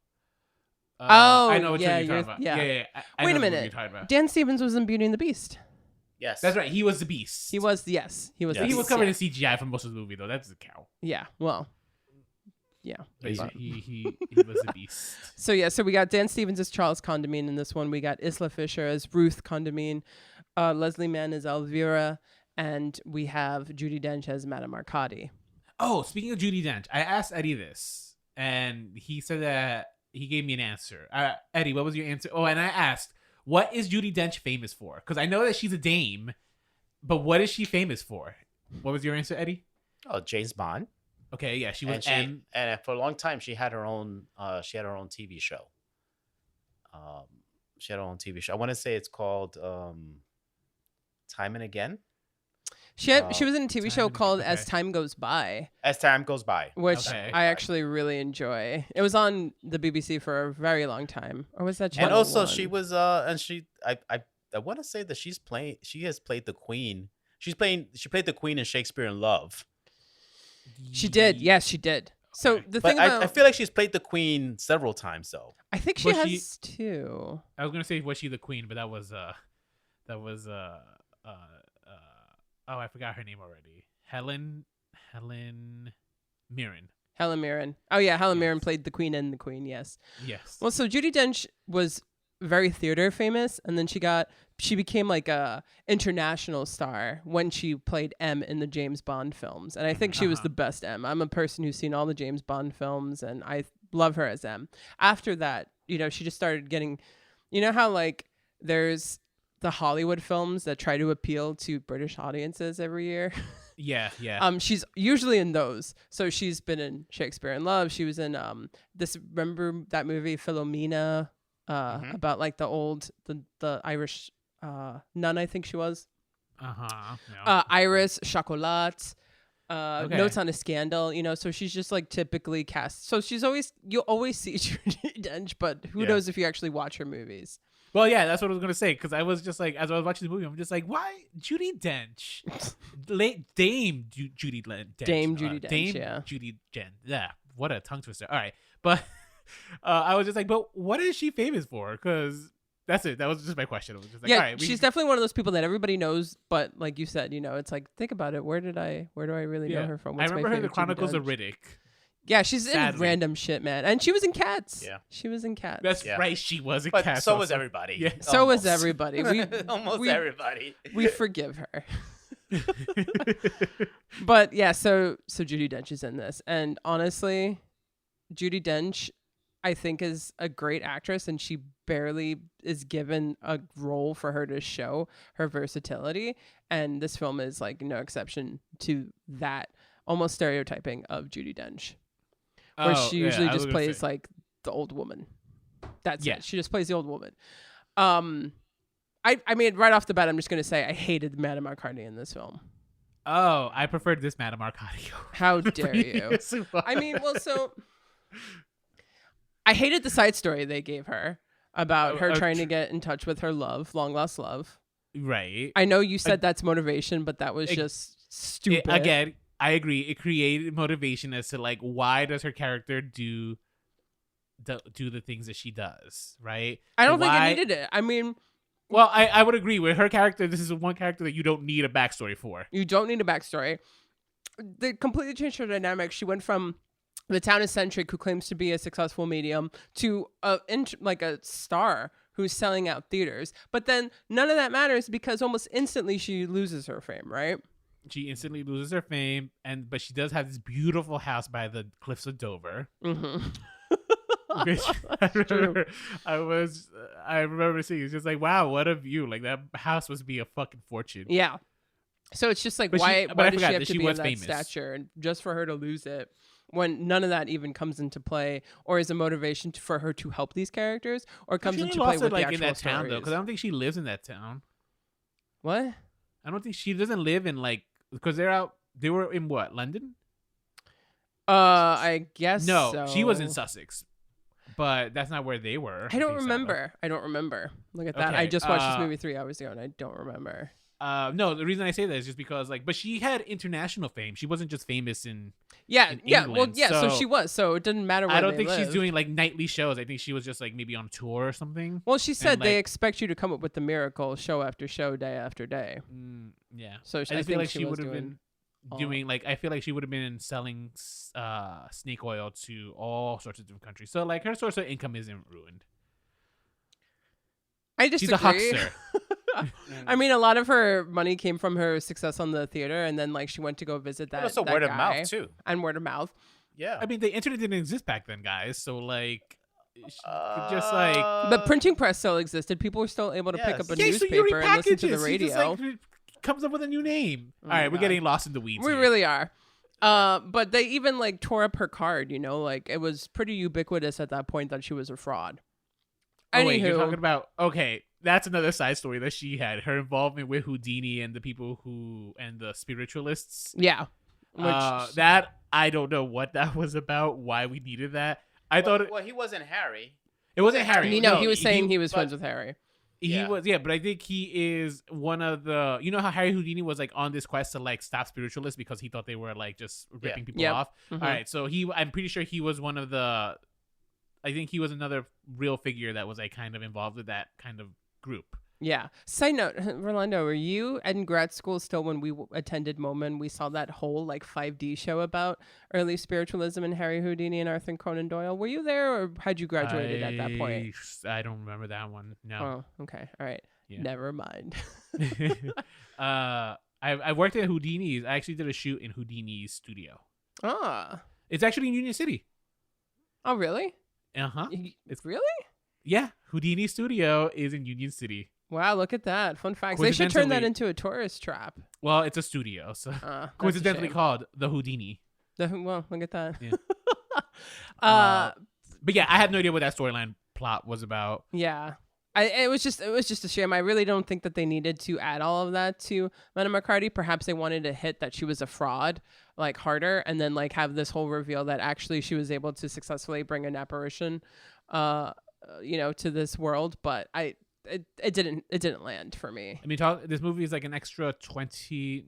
I know what you're talking about. Yeah. Wait a minute. Dan Stevens was in Beauty and the Beast. Yes. That's right. He was the Beast. He was. Yes. He was. He was covered in CGI for most of the movie, though. That's a cow. Yeah. Well. Yeah. But he was the Beast. So we got Dan Stevens as Charles Condamine in this one. We got Isla Fisher as Ruth Condamine. Leslie Mann as Elvira. And we have Judi Dench as Madame Arcady. Oh, speaking of Judi Dench, I asked Eddie this, and he said that he gave me an answer. Eddie, what was your answer? Oh, and I asked, what is Judi Dench famous for? Because I know that she's a dame, but what is she famous for? What was your answer, Eddie? Oh, James Bond. Okay, yeah, she was. And for a long time, she had her own TV show. She had her own TV show. I want to say it's called Time and Again. She was in a TV show called As Time Goes By. As Time Goes By. Which I actually really enjoy. It was on the BBC for a very long time. Or was that Channel And also 1? she was I want to say that she has played the Queen. She played the Queen in Shakespeare in Love. She did. Yes, she did. So the thing about... I feel like she's played the Queen several times though. I think she has too. I was gonna say was she the Queen, but that was oh, I forgot her name already. Helen Mirren. Helen Mirren. Oh yeah, Helen Mirren played the Queen and the Queen. Yes. Yes. Well, so Judi Dench was very theater famous, and then she became like a international star when she played M in the James Bond films, and I think she was the best M. I'm a person who's seen all the James Bond films, and I love her as M. After that, she just started getting, how like there's the Hollywood films that try to appeal to British audiences every year. Yeah. She's usually in those. So she's been in Shakespeare in Love. She was in remember that movie Philomena about like the Irish nun, I think she was. Iris Chocolat. Notes on a Scandal, so she's just like typically cast. So you'll always see Judi Dench, but who knows if you actually watch her movies. Well, yeah, that's what I was going to say, because I was just like, as I was watching the movie, I'm just like, why Judi Dench? Dame Judi Dench. Dame Judi Dench, Judi Dench. Yeah, what a tongue twister. All right, but I was just like, but what is she famous for? Because that's it. That was just my question. It was just like, all right, she's definitely one of those people that everybody knows, but like you said, it's like, think about it. Where do I really know her from? I remember her in the Chronicles of Riddick. Yeah, she's in random shit, man. And she was in Cats. Yeah. She was in Cats. That's right. She was in but Cats. So was everybody. Yeah. So was everybody. Almost everybody. We forgive her. But yeah, so Judi Dench is in this. And honestly, Judi Dench, I think, is a great actress, and she barely is given a role for her to show her versatility. And this film is like no exception to that almost stereotyping of Judi Dench. Where she usually just plays like the old woman. That's it. She just plays the old woman. I mean, right off the bat, I'm just going to say I hated Madame Arcady in this film. Oh, I preferred this Madame Arcady. How dare you? I mean, well, so I hated the side story they gave her about her trying to get in touch with her love, long lost love. Right. I know you said that's motivation, but that was just stupid. Again, I agree. It created motivation as to like, why does her character do the things that she does, right? I don't think it needed it. I mean, well, I would agree with her character. This is one character that you don't need a backstory for. You don't need a backstory. They completely changed her dynamic. She went from the town eccentric who claims to be a successful medium to a star who's selling out theaters. But then none of that matters because almost instantly she loses her fame, right? She instantly loses her fame, but she does have this beautiful house by the cliffs of Dover. Mm-hmm. Which I remember seeing. It's just like, wow, what a view! Like that house must be a fucking fortune. Yeah. So it's just like, why does she have to be in that stature, and just for her to lose it when none of that even comes into play, or is a motivation for her to help these characters, or comes into play with the actual in that town stories. though? Because I don't think she lives in that town. What? I don't think she doesn't live in because they were in what, London? I guess no. So. She was in Sussex, but that's not where they were. I don't remember. Look at that. Okay, I just watched this movie 3 hours ago, and I don't remember. No, the reason I say that is just because but she had international fame. She wasn't just famous in England, well, yeah. So she was. So it didn't matter. I don't think she's doing nightly shows. I think she was just maybe on tour or something. Well, she said they expect you to come up with the miracle show after show, day after day. Yeah. So I feel like she would have been doing I feel like she would have been selling snake oil to all sorts of different countries. So her source of income isn't ruined. I disagree. She's a huckster. I mean, a lot of her money came from her success on the theater, and then she went to go visit that. Also, word of mouth too, and word of mouth. Yeah, I mean, the internet didn't exist back then, guys. So just the printing press still existed. People were still able to pick up a newspaper and listen to the radio. Comes up with a new name. All right, we're getting lost in the weeds. We really are. But they even tore up her card. It was pretty ubiquitous at that point that she was a fraud. Oh wait, you're Anywho. talking about that's another side story that she had. Her involvement with Houdini and the people and the spiritualists. Yeah. That I don't know what that was about. Why we needed that. I thought Well, he wasn't Harry. it wasn't Harry. No, he was saying he was friends with Harry. He was, but I think he is one of the. You know how Harry Houdini was like on this quest to like stop spiritualists because he thought they were like just ripping people off. Mm-hmm. All right, so I'm pretty sure he was one of the. I think he was another real figure that was like kind of involved with that kind of group. Yeah. Side note, Rolando, were you in grad school still when we attended MoMA? We saw that whole like 5D show about early spiritualism and Harry Houdini and Arthur Conan Doyle. Were you there, or had you graduated at that point? I don't remember that one. No. Oh, okay. All right. Yeah. Never mind. I worked at Houdini's. I actually did a shoot in Houdini's studio. Ah. It's actually in Union City. Oh, really? Uh-huh. It's really? Yeah. Houdini's studio is in Union City. Wow, look at that. Fun facts. They should turn that into a tourist trap. Well, it's a studio, so coincidentally called the Houdini. Well, look at that. Yeah. But yeah, I had no idea what that storyline plot was about. Yeah. It was just a shame. I really don't think that they needed to add all of that to Madame McCarty. Perhaps they wanted to hit that she was a fraud like harder, and then like have this whole reveal that actually she was able to successfully bring an apparition, to this world. But it didn't land for me. I mean, this movie is like an extra 20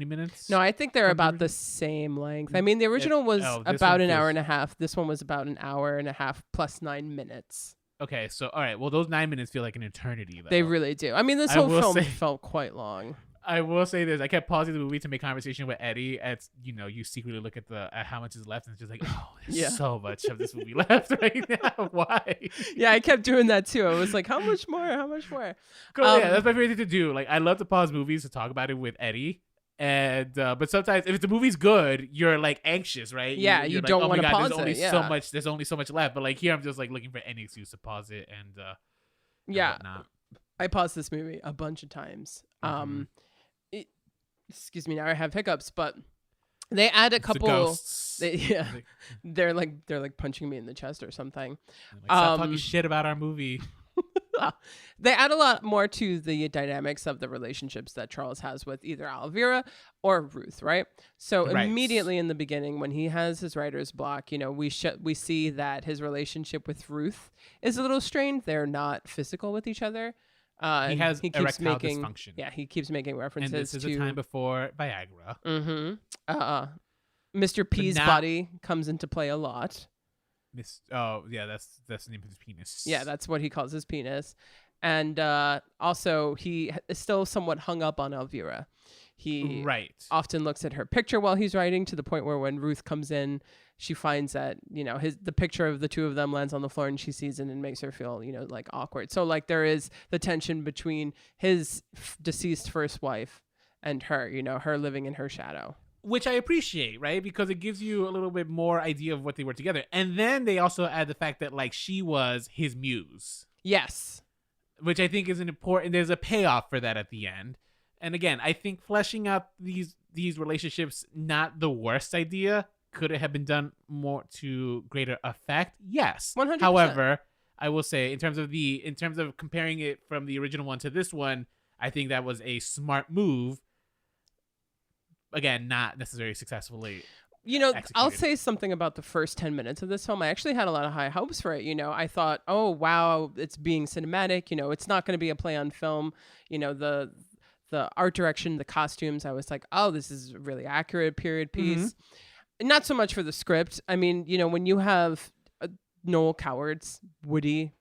minutes. No, I think they're about the same length. I mean, the original was about an hour and a half. This one was about an hour and a half plus 9 minutes. Okay, so all right. Well, those 9 minutes feel like an eternity, though. They really do. I mean, this whole film felt quite long. I will say this: I kept pausing the movie to make conversation with Eddie. You secretly look at how much is left, and it's just like, oh, there's so much of this movie left right now. Why? Yeah, I kept doing that too. I was like, how much more? How much more? Yeah, that's my favorite thing to do. Like, I love to pause movies to talk about it with Eddie. And but sometimes if the movie's good, you're like anxious, right? Yeah, you don't want to pause There's only so much left. But like here, I'm just like looking for any excuse to pause it and whatnot. I paused this movie a bunch of times. Excuse me, now I have hiccups, but they add a couple. They're like punching me in the chest or something. Stop talking shit about our movie. They add a lot more to the dynamics of the relationships that Charles has with either Elvira or Ruth, right? So immediately in the beginning, when he has his writer's block, we see that his relationship with Ruth is a little strained. They're not physical with each other. He keeps making dysfunction. Yeah, he keeps making references to. And this is a time before Viagra. Mm-hmm. Mr. P's body comes into play a lot. That's the name of his penis. Yeah, that's what he calls his penis. And also, he is still somewhat hung up on Elvira. He often looks at her picture while he's writing, to the point where when Ruth comes in, she finds that, the picture of the two of them lands on the floor, and she sees it and makes her feel, like awkward. So like there is the tension between his deceased first wife and her, her living in her shadow. Which I appreciate, right? Because it gives you a little bit more idea of what they were together. And then they also add the fact that like she was his muse. Yes. Which I think is an important, there's a payoff for that at the end. And again, I think fleshing out these relationships, not the worst idea. Could it have been done more to greater effect? Yes. 100%. However, I will say in terms of comparing it from the original one to this one, I think that was a smart move. Again, not necessarily successfully executed. I'll say something about the first 10 minutes of this film. I actually had a lot of high hopes for it. I thought, oh, wow, it's being cinematic. It's not going to be a play on film. The art direction, the costumes, I was like, oh, this is a really accurate period piece. Mm-hmm. Not so much for the script. I mean, when you have Noel Coward's Woody,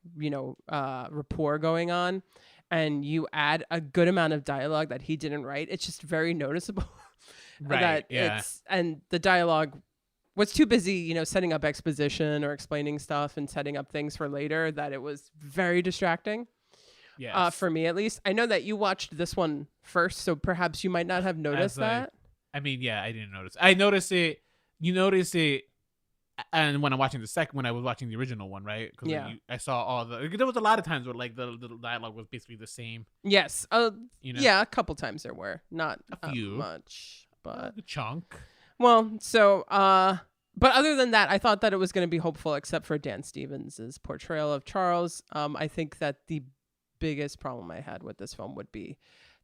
rapport going on, and you add a good amount of dialogue that he didn't write, it's just very noticeable. Right. And the dialogue was too busy, setting up exposition or explaining stuff and setting up things for later, that it was very distracting. Yes. For me, at least. I know that you watched this one first, so perhaps you might not have noticed that. I didn't notice. I noticed it. You noticed it. And when I was watching the original one, right? Because I saw there was a lot of times where like the dialogue was basically the same. Yes. Yeah, a couple times there were. Not a few. Much, but a chunk. Well, so But other than that, I thought that it was going to be hopeful, except for Dan Stevens' portrayal of Charles. I think that the biggest problem I had with this film would be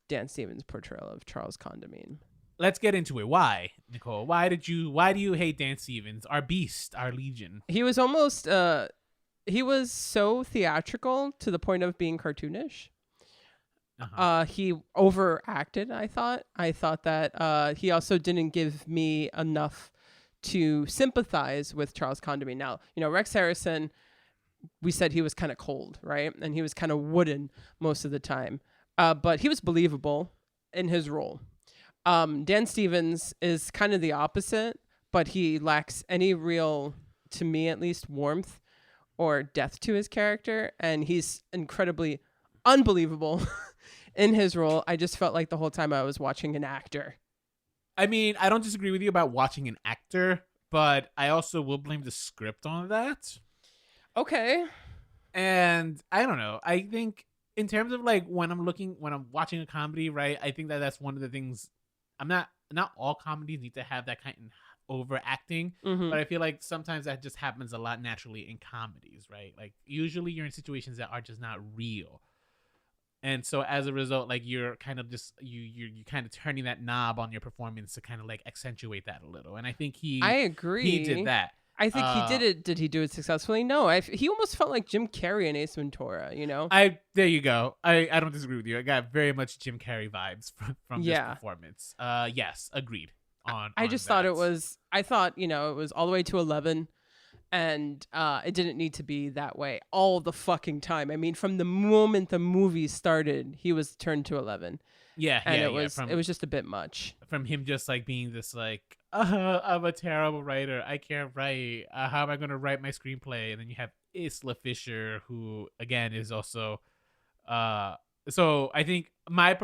Dan Stevens' portrayal of Charles Condamine. Let's get into it. Why, Nicole? Why do you hate Dan Stevens, our beast, our legion? He was almost he was so theatrical to the point of being cartoonish. He overacted, I thought. I thought that he also didn't give me enough to sympathize with Charles Condamine. Now, Rex Harrison, we said he was kind of cold, right? And he was kind of wooden most of the time. But he was believable in his role. Dan Stevens is kind of the opposite, but he lacks any real, to me at least, warmth or depth to his character. And he's incredibly unbelievable in his role. I just felt like the whole time I was watching an actor. I mean, I don't disagree with you about watching an actor, but I also will blame the script on that. Okay. And I don't know. I think in terms of like when I'm watching a comedy, right? I think that's one of the things. Not all comedies need to have that kind of overacting, but I feel like sometimes that just happens a lot naturally in comedies, right? Like usually you're in situations that are just not real. And so as a result, like you're kind of just you kind of turning that knob on your performance to kind of like accentuate that a little. And I think I agree. He did that. I think he did it. Did he do it successfully? No. He almost felt like Jim Carrey in Ace Ventura. There you go. I don't disagree with you. I got very much Jim Carrey vibes from this performance. Yes, agreed. I thought it was all the way to 11. And it didn't need to be that way all the fucking time. I mean, from the moment the movie started, he was turned to 11. Yeah, and it was just a bit much. From him just like being this like, I'm a terrible writer. I can't write. How am I going to write my screenplay? And then you have Isla Fisher, who again is also. So I think my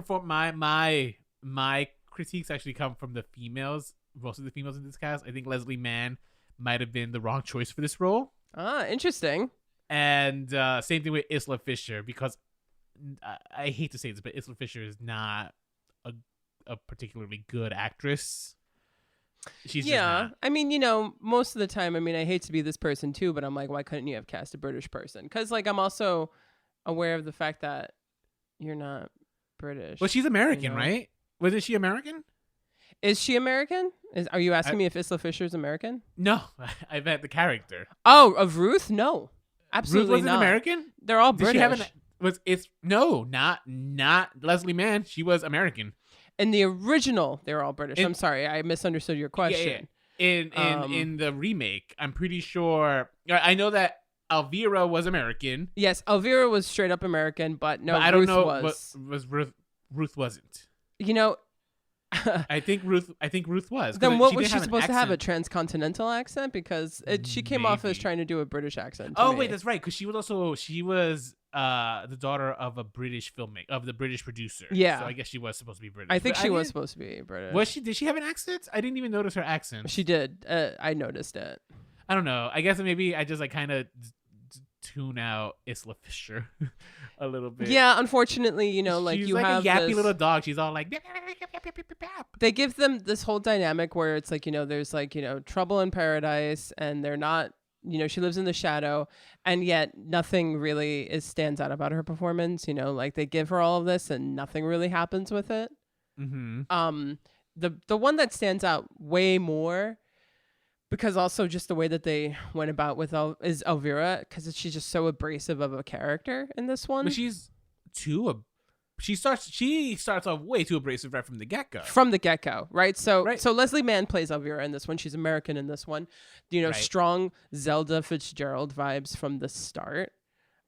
critiques actually come from the females. Most of the females in this cast. I think Leslie Mann might have been the wrong choice for this role. Interesting. And same thing with Isla Fisher, because I hate to say this, but Isla Fisher is not a particularly good actress. She's just not. I mean, most of the time, I mean, I hate to be this person too, but I'm like, why couldn't you have cast a British person? Because like I'm also aware of the fact that you're not British. Well, she's American, right? Wasn't she American? Is she American? Are you asking me if Isla Fisher is American? No, I meant the character. Oh, of Ruth? No, absolutely Ruth wasn't American. They're all British. Not Leslie Mann. She was American. In the original, they were all British. I'm sorry, I misunderstood your question. Yeah. In the remake, I'm pretty sure. I know that Elvira was American. Yes, Elvira was straight up American, but no, but I don't Ruth know was. Was Ruth wasn't. I think Ruth was. Then what was she supposed to have, a transcontinental accent? Because she came off as trying to do a British accent. Oh wait, that's right. Because she was the daughter of a British filmmaker, of the British producer. Yeah. So I guess she was supposed to be British. I think she was supposed to be British. Was she? Did she have an accent? I didn't even notice her accent. She did. I noticed it. I don't know. I guess maybe I just like kind of tune out Isla Fisher a little bit. Yeah, unfortunately, like she's you like have a yappy this little dog. She's all like. They give them this whole dynamic where it's like, there's like, trouble in paradise, and they're not, she lives in the shadow, and yet nothing really stands out about her performance. Like they give her all of this and nothing really happens with it. Mm-hmm. The one that stands out way more, because also just the way that they went about with is Elvira, because she's just so abrasive of a character in this one. But she starts off way too abrasive right from the get-go. Right? So Leslie Mann plays Elvira in this one. She's American in this one. Strong Zelda Fitzgerald vibes from the start.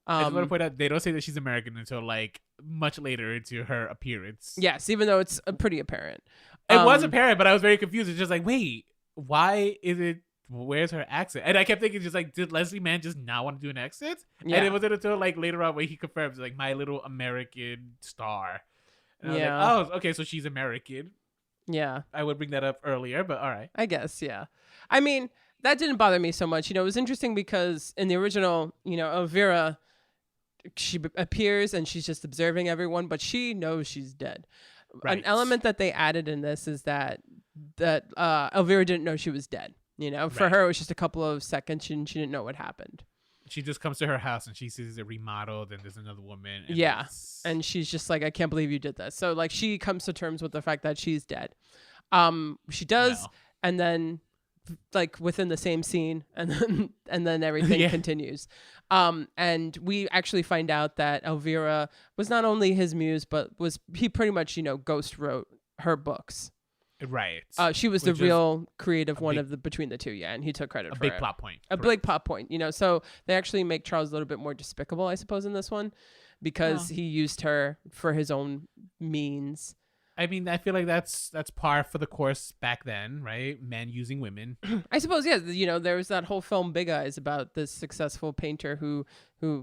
I just want to point out, they don't say that she's American until like much later into her appearance. Yes, even though it's pretty apparent. It was apparent, but I was very confused. It's just like, wait, why is it? Where's her accent? And I kept thinking, just like, did Leslie Mann just not want to do an accent? Yeah. And it wasn't until like later on where he confirms, like, my little American star. And I was like, oh, okay, so she's American. Yeah. I would bring that up earlier, but all right. I guess, yeah. I mean, that didn't bother me so much. It was interesting because in the original, Elvira, she appears and she's just observing everyone, but she knows she's dead. Right. An element that they added in this is that Elvira didn't know she was dead. You know, for her, it was just a couple of seconds and she didn't know what happened. She just comes to her house and she sees it remodeled and there's another woman. And yeah. And she's just like, I can't believe you did this. So like she comes to terms with the fact that she's dead. She does. No. And then like within the same scene and then everything continues. And we actually find out that Elvira was not only his muse, but he pretty much, ghost wrote her books. Right. She was the real creative one of the between the two, and he took credit for it. A big plot point. A big plot point, so they actually make Charles a little bit more despicable, I suppose, in this one, because he used her for his own means. I mean, I feel like that's par for the course back then, right? Men using women. I suppose, yeah. There was that whole film Big Eyes about this successful painter who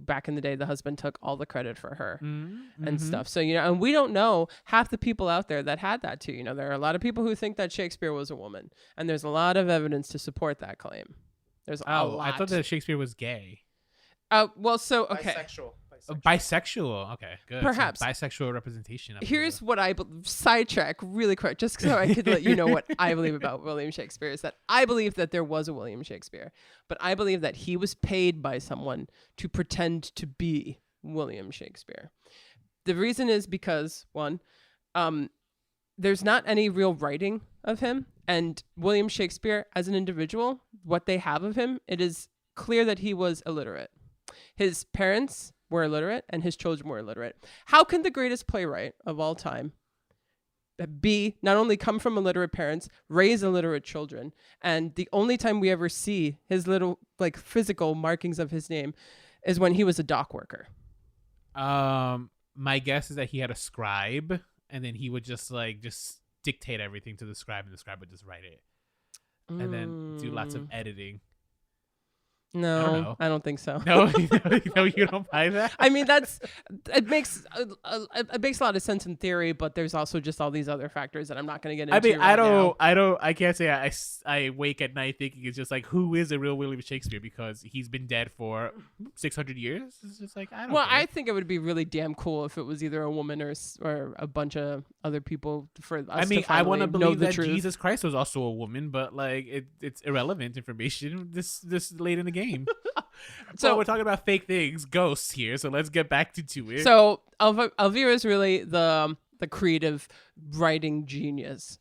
back in the day, the husband took all the credit for her and stuff. So, and we don't know half the people out there that had that too. There are a lot of people who think that Shakespeare was a woman, and there's a lot of evidence to support that claim. There's a lot. I thought that Shakespeare was gay. Well, so, okay. Bisexual. Okay, good. Perhaps. Some bisexual representation. Here's what sidetrack really quick, just so I could let you know what I believe about William Shakespeare, is that I believe that there was a William Shakespeare, but I believe that he was paid by someone to pretend to be William Shakespeare. The reason is because, one, there's not any real writing of him, and William Shakespeare as an individual, what they have of him, it is clear that he was illiterate. His parents were illiterate and his children were illiterate. How can the greatest playwright of all time be not only come from illiterate parents, raise illiterate children, and the only time we ever see his little like physical markings of his name is when he was a dock worker? My guess is that he had a scribe, and then he would just dictate everything to the scribe, and the scribe would just write it, and then do lots of editing. No, I don't think so. No, you don't buy that. I mean, it makes a lot of sense in theory, but there's also just all these other factors that I'm not going to get into. I mean, I can't say I wake at night thinking it's just like, who is a real William Shakespeare, because he's been dead for 600 years. It's just like, I don't. Well, care. I think it would be really damn cool if it was either a woman or a bunch of other people for us. I mean, I want to believe that truth. Jesus Christ was also a woman, but like it's irrelevant information this late in the game. So we're talking about fake things, ghosts here, so let's get back to it. So Elvira is really the creative writing genius,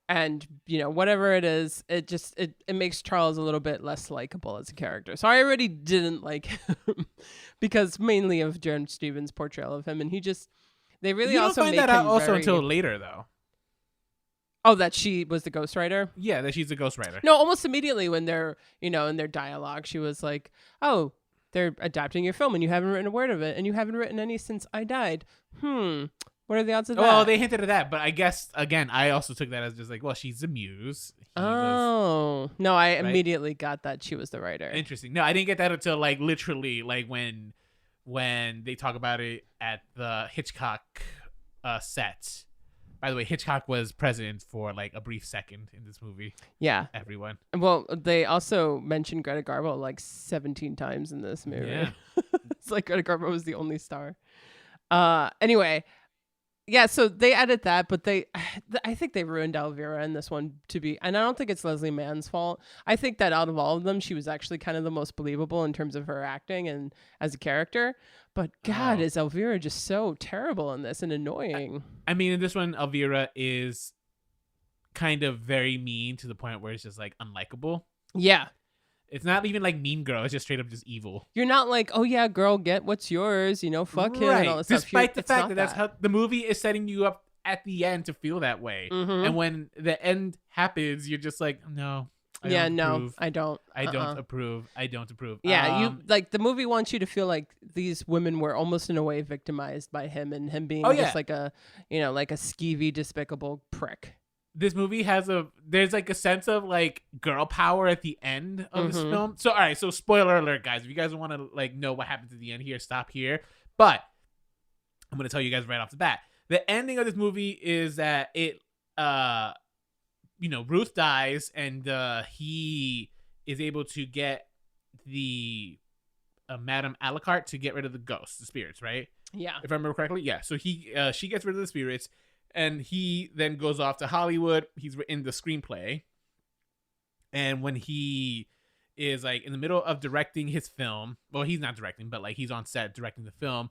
and whatever it is, it makes Charles a little bit less likable as a character. So I already didn't like him because mainly of Jaron Stevens' portrayal of him, and they really you also don't find make that out also until later though. Oh, that she was the ghostwriter? Yeah, that she's the ghostwriter. No, almost immediately when they're, in their dialogue, she was like, oh, they're adapting your film and you haven't written a word of it and you haven't written any since I died. What are the odds of that? Well, they hinted at that, but I guess, again, I also took that as just like, well, she's the muse. No, I immediately got that she was the writer. Interesting. No, I didn't get that until like literally like when they talk about it at the Hitchcock set. By the way, Hitchcock was present for like a brief second in this movie. Yeah. Everyone. Well, they also mentioned Greta Garbo like 17 times in this movie. Yeah. It's like Greta Garbo was the only star. Anyway, yeah, so they added that, but I think they ruined Elvira in this one and I don't think it's Leslie Mann's fault. I think that out of all of them, she was actually kind of the most believable in terms of her acting and as a character. But God, is Elvira just so terrible in this and annoying. I mean, in this one, Elvira is kind of very mean to the point where it's just like unlikable. Yeah. It's not even like Mean Girl. It's just straight up just evil. You're not like, oh yeah, girl, get what's yours. Fuck him and all this Despite stuff. the fact that that's how the movie is setting you up at the end to feel that way. Mm-hmm. And when the end happens, you're just like, no. I don't approve. I don't approve. Yeah, you like the movie wants you to feel like these women were almost in a way victimized by him and him being just like a, like a skeevy, despicable prick. This movie there's like a sense of like girl power at the end of this film. So, all right. So spoiler alert, guys, if you guys want to like know what happens at the end here, stop here. But I'm going to tell you guys right off the bat. The ending of this movie is that Ruth dies and he is able to get the Madame Alucard to get rid of the ghosts, the spirits, right? Yeah. If I remember correctly. Yeah. So she gets rid of the spirits. And he then goes off to Hollywood. He's written the screenplay. And when he is like in the middle of directing his film, well, he's not directing, but like he's on set directing the film,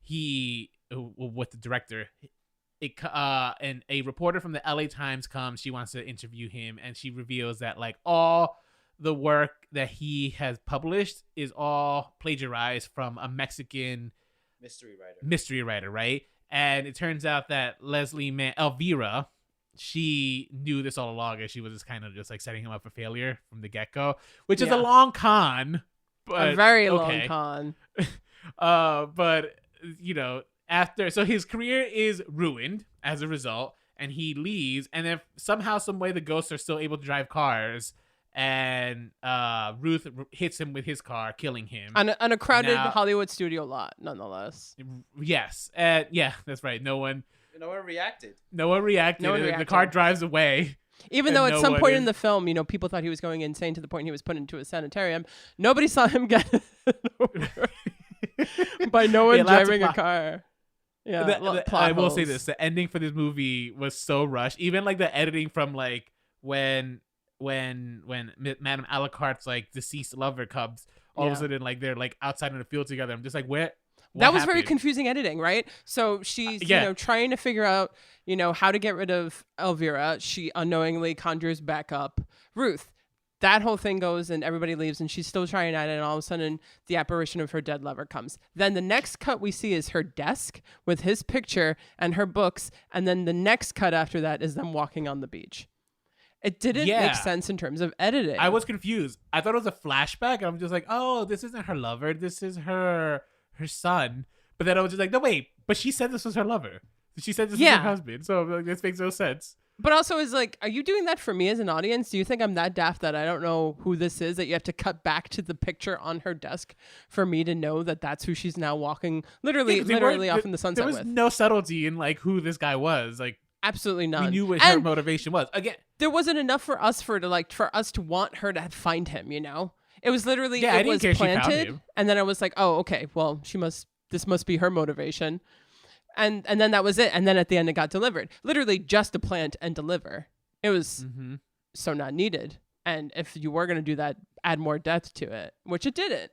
with the director, and a reporter from the LA Times comes. She wants to interview him, and she reveals that like all the work that he has published is all plagiarized from a Mexican mystery writer, right? And it turns out that Elvira, she knew this all along, and she was just kind of just like setting him up for failure from the get-go, which is a long con, but a very long con. But you know, so his career is ruined as a result, and he leaves, and then somehow, some way, the ghosts are still able to drive cars, and Ruth hits him with his car, killing him on a crowded Hollywood studio lot, nonetheless. Yes, yeah, that's right. No one reacted. The car drives away. Even though at some point in the film, you know, people thought he was going insane to the point he was put into a sanitarium. Nobody saw him get over by no one driving a car. Yeah, I will say this: the ending for this movie was so rushed. Even like the editing from like when Madame Alucard's like deceased lover comes, all of a sudden like they're like outside in the field together. I'm just like, where? That was very confusing editing, right? So she's you know, trying to figure out, you know, how to get rid of Elvira. She unknowingly conjures back up Ruth. That whole thing goes and everybody leaves, and she's still trying at it, and all of a sudden the apparition of her dead lover comes. Then the next cut we see is her desk with his picture and her books, and then the next cut after that is them walking on the beach. It didn't make sense in terms of editing. I was confused. I thought it was a flashback, and I'm just like, oh, this isn't her lover. This is her son. But then I was just like, no, wait. But she said this was her lover. She said this was her husband. So like, this makes no sense. But also is like, are you doing that for me as an audience? Do you think I'm that daft that I don't know who this is, that you have to cut back to the picture on her desk for me to know that that's who she's now walking literally off in the sunset with? There was no subtlety in like who this guy was. Like, absolutely none. We knew what her motivation was. Again, there wasn't enough for us for us to want her to find him, you know? It was literally it was planted, and then I was like, oh, okay, well, this must be her motivation. And then that was it. And then at the end it got delivered. Literally just to plant and deliver. It was so not needed. And if you were going to do that, add more depth to it, which it didn't.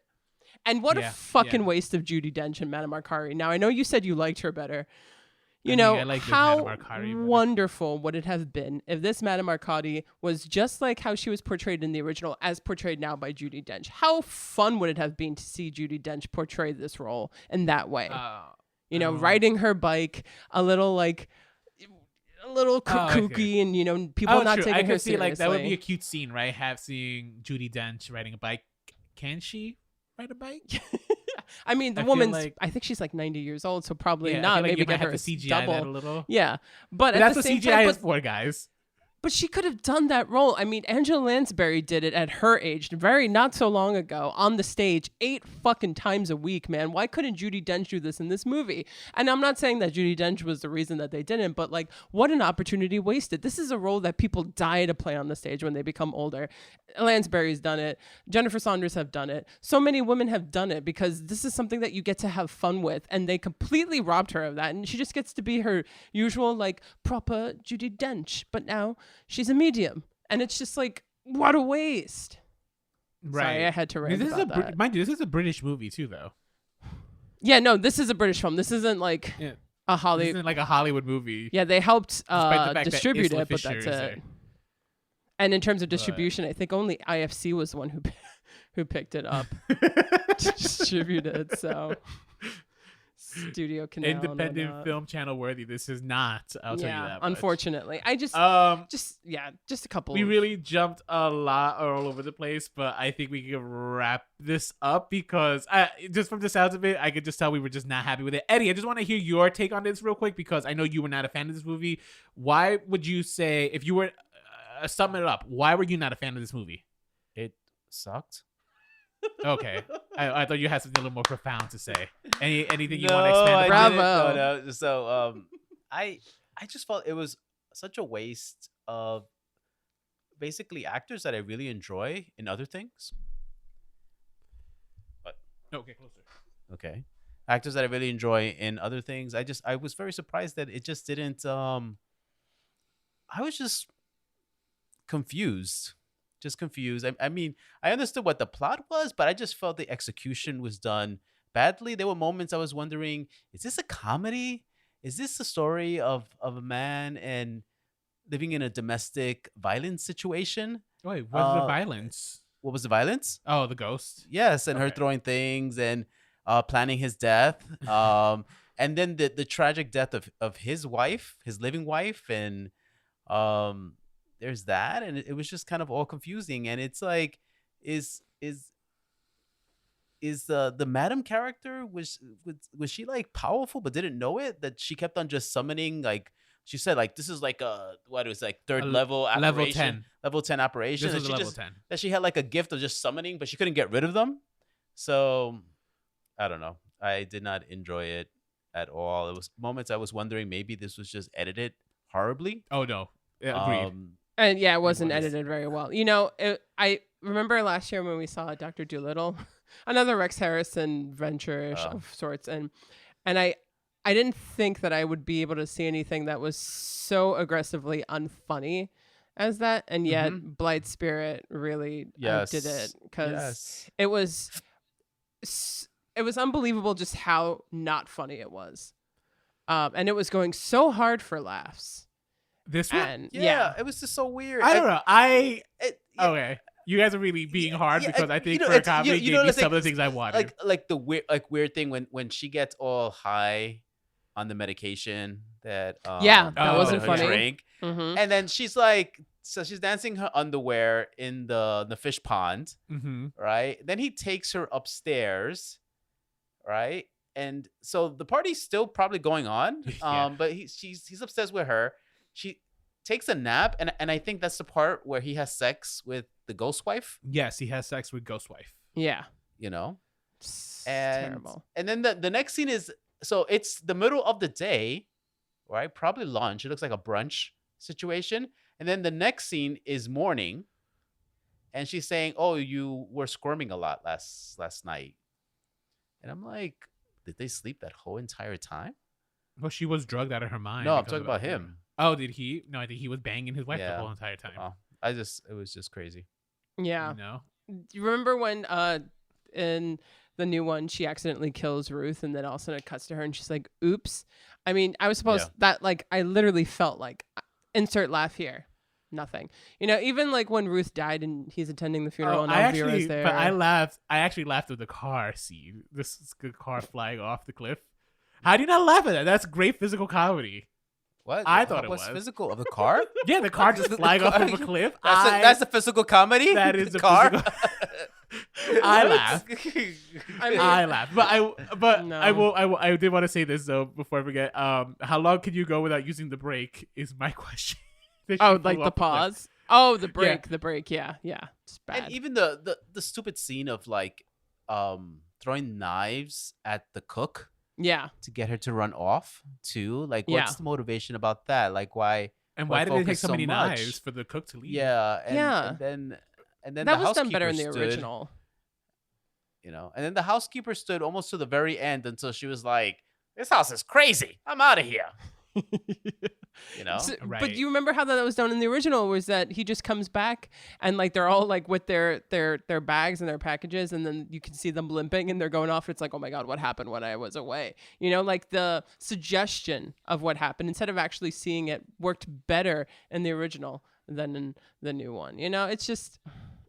And what a fucking waste of Judi Dench and Madame Arcari. Now, I know you said you liked her better. You know, how wonderful would it have been if this Madame Arcari was just like how she was portrayed in the original, as portrayed now by Judi Dench? How fun would it have been to see Judi Dench portray this role in that way? You know, riding her bike, a little kooky, and you know, people not taking her seriously. Like that would be a cute scene, right? Seeing Judi Dench riding a bike. Can she ride a bike? I mean, the woman's. I think she's like 90 years old, so probably not. Maybe get her to CGI double. That a little. Yeah, but that's what CGI is for, guys. But she could have done that role. I mean, Angela Lansbury did it at her age, not so long ago, on the stage 8 fucking times a week, man. Why couldn't Judi Dench do this in this movie? And I'm not saying that Judi Dench was the reason that they didn't, but like, what an opportunity wasted. This is a role that people die to play on the stage when they become older. Lansbury's done it. Jennifer Saunders have done it. So many women have done it because this is something that you get to have fun with, and they completely robbed her of that. And she just gets to be her usual, like, proper Judi Dench. But now she's a medium, and it's just like, what a waste. Right. Sorry, I had to rant about that. Mind you, this is a British movie too, though. Yeah, no, this is a British film. This isn't like a Hollywood. This isn't like a Hollywood movie. Yeah, they helped distribute it, but that's it. And in terms of distribution, I think only IFC was the one who picked it up to distribute it. So Studio Canal, independent film channel worthy. This is not. I'll tell you that. Unfortunately, I just a couple. We really jumped a lot all over the place, but I think we can wrap this up because just from the sounds of it, I could just tell we were just not happy with it. Eddie, I just want to hear your take on this real quick because I know you were not a fan of this movie. Why would you say, if you were sum it up, why were you not a fan of this movie? It sucked. Okay, I thought you had something a little more profound to say. Anything you want to expand? Bravo. No. So I just felt it was such a waste of basically actors that I really enjoy in other things. But okay, closer. Okay, actors that I really enjoy in other things. I was very surprised that it just didn't. I was just confused. just confused. I mean, I understood what the plot was, but I just felt the execution was done badly. There were moments I was wondering, is this a comedy? Is this the story of a man and living in a domestic violence situation? Wait, what's the violence? What was the violence? Oh, the ghost. Yes, and her throwing things and planning his death. And then the tragic death of his wife, his living wife, and there's that, and it was just kind of all confusing. And it's like, is the madam character, was she like powerful but didn't know it, that she kept on just summoning, like she said, like this is like what it was, like third level operation, level 10 operation. This is level 10. That she had like a gift of just summoning, but she couldn't get rid of them. So I don't know. I did not enjoy it at all. It was moments I was wondering maybe this was just edited horribly. Oh no, yeah, agreed. And yeah, it wasn't edited very well. You know, I remember last year when we saw Dr. Dolittle, another Rex Harrison venture of sorts, and I didn't think that I would be able to see anything that was so aggressively unfunny as that, and yet Blithe Spirit really did it, because it was unbelievable just how not funny it was, and it was going so hard for laughs. This one, it was just so weird. I don't know. Okay, you guys are really being hard because I think for a comedy, gave me some of the things I wanted. Like the weird thing when she gets all high on the medication that that wasn't funny. Drink. And then she's like, so she's dancing her underwear in the fish pond, right? Then he takes her upstairs, right? And so the party's still probably going on, but he's upstairs with her. She takes a nap, and I think that's the part where he has sex with the ghost wife. Yes, he has sex with ghost wife. Yeah, you know, terrible. And then the next scene is, so it's the middle of the day, right? Probably lunch. It looks like a brunch situation. And then the next scene is morning, and she's saying, "Oh, you were squirming a lot last night." And I'm like, did they sleep that whole entire time? Well, she was drugged out of her mind. No, I'm talking about him. Oh, did he? No, I think he was banging his wife the whole entire time. Oh, it was just crazy. Yeah. You know? Do you remember when in the new one she accidentally kills Ruth, and then all of a sudden it cuts to her and she's like, "Oops." I mean, I was supposed that, like, I literally felt like, insert laugh here. Nothing. You know, even like when Ruth died and he's attending the funeral and Elvira's there. But I actually laughed at the car scene. This car flying off the cliff. How do you not laugh at that? That's great physical comedy. What? I thought it was physical of the car. Yeah, the car just flying off of a cliff. That's a physical comedy. That is a car. I laugh. I laugh. I did want to say this though before I forget. How long can you go without using the brake? Is my question. Oh, like the pause. Oh, the break. Yeah. The break. Yeah. It's bad. And even the stupid scene of like throwing knives at the cook. Yeah. To get her to run off too. Like, what's the motivation about that? Like, why? And why did they take so many knives for the cook to leave? Yeah. And then that was done better in the original. You know, and then the housekeeper stood almost to the very end until she was like, "This house is crazy. I'm out of here." You know, right. But you remember how that was done in the original? Was that he just comes back and like they're all like with their bags and their packages, and then you can see them limping and they're going off. It's like, oh my god, what happened when I was away? You know, like the suggestion of what happened instead of actually seeing it worked better in the original than in the new one. You know, it's just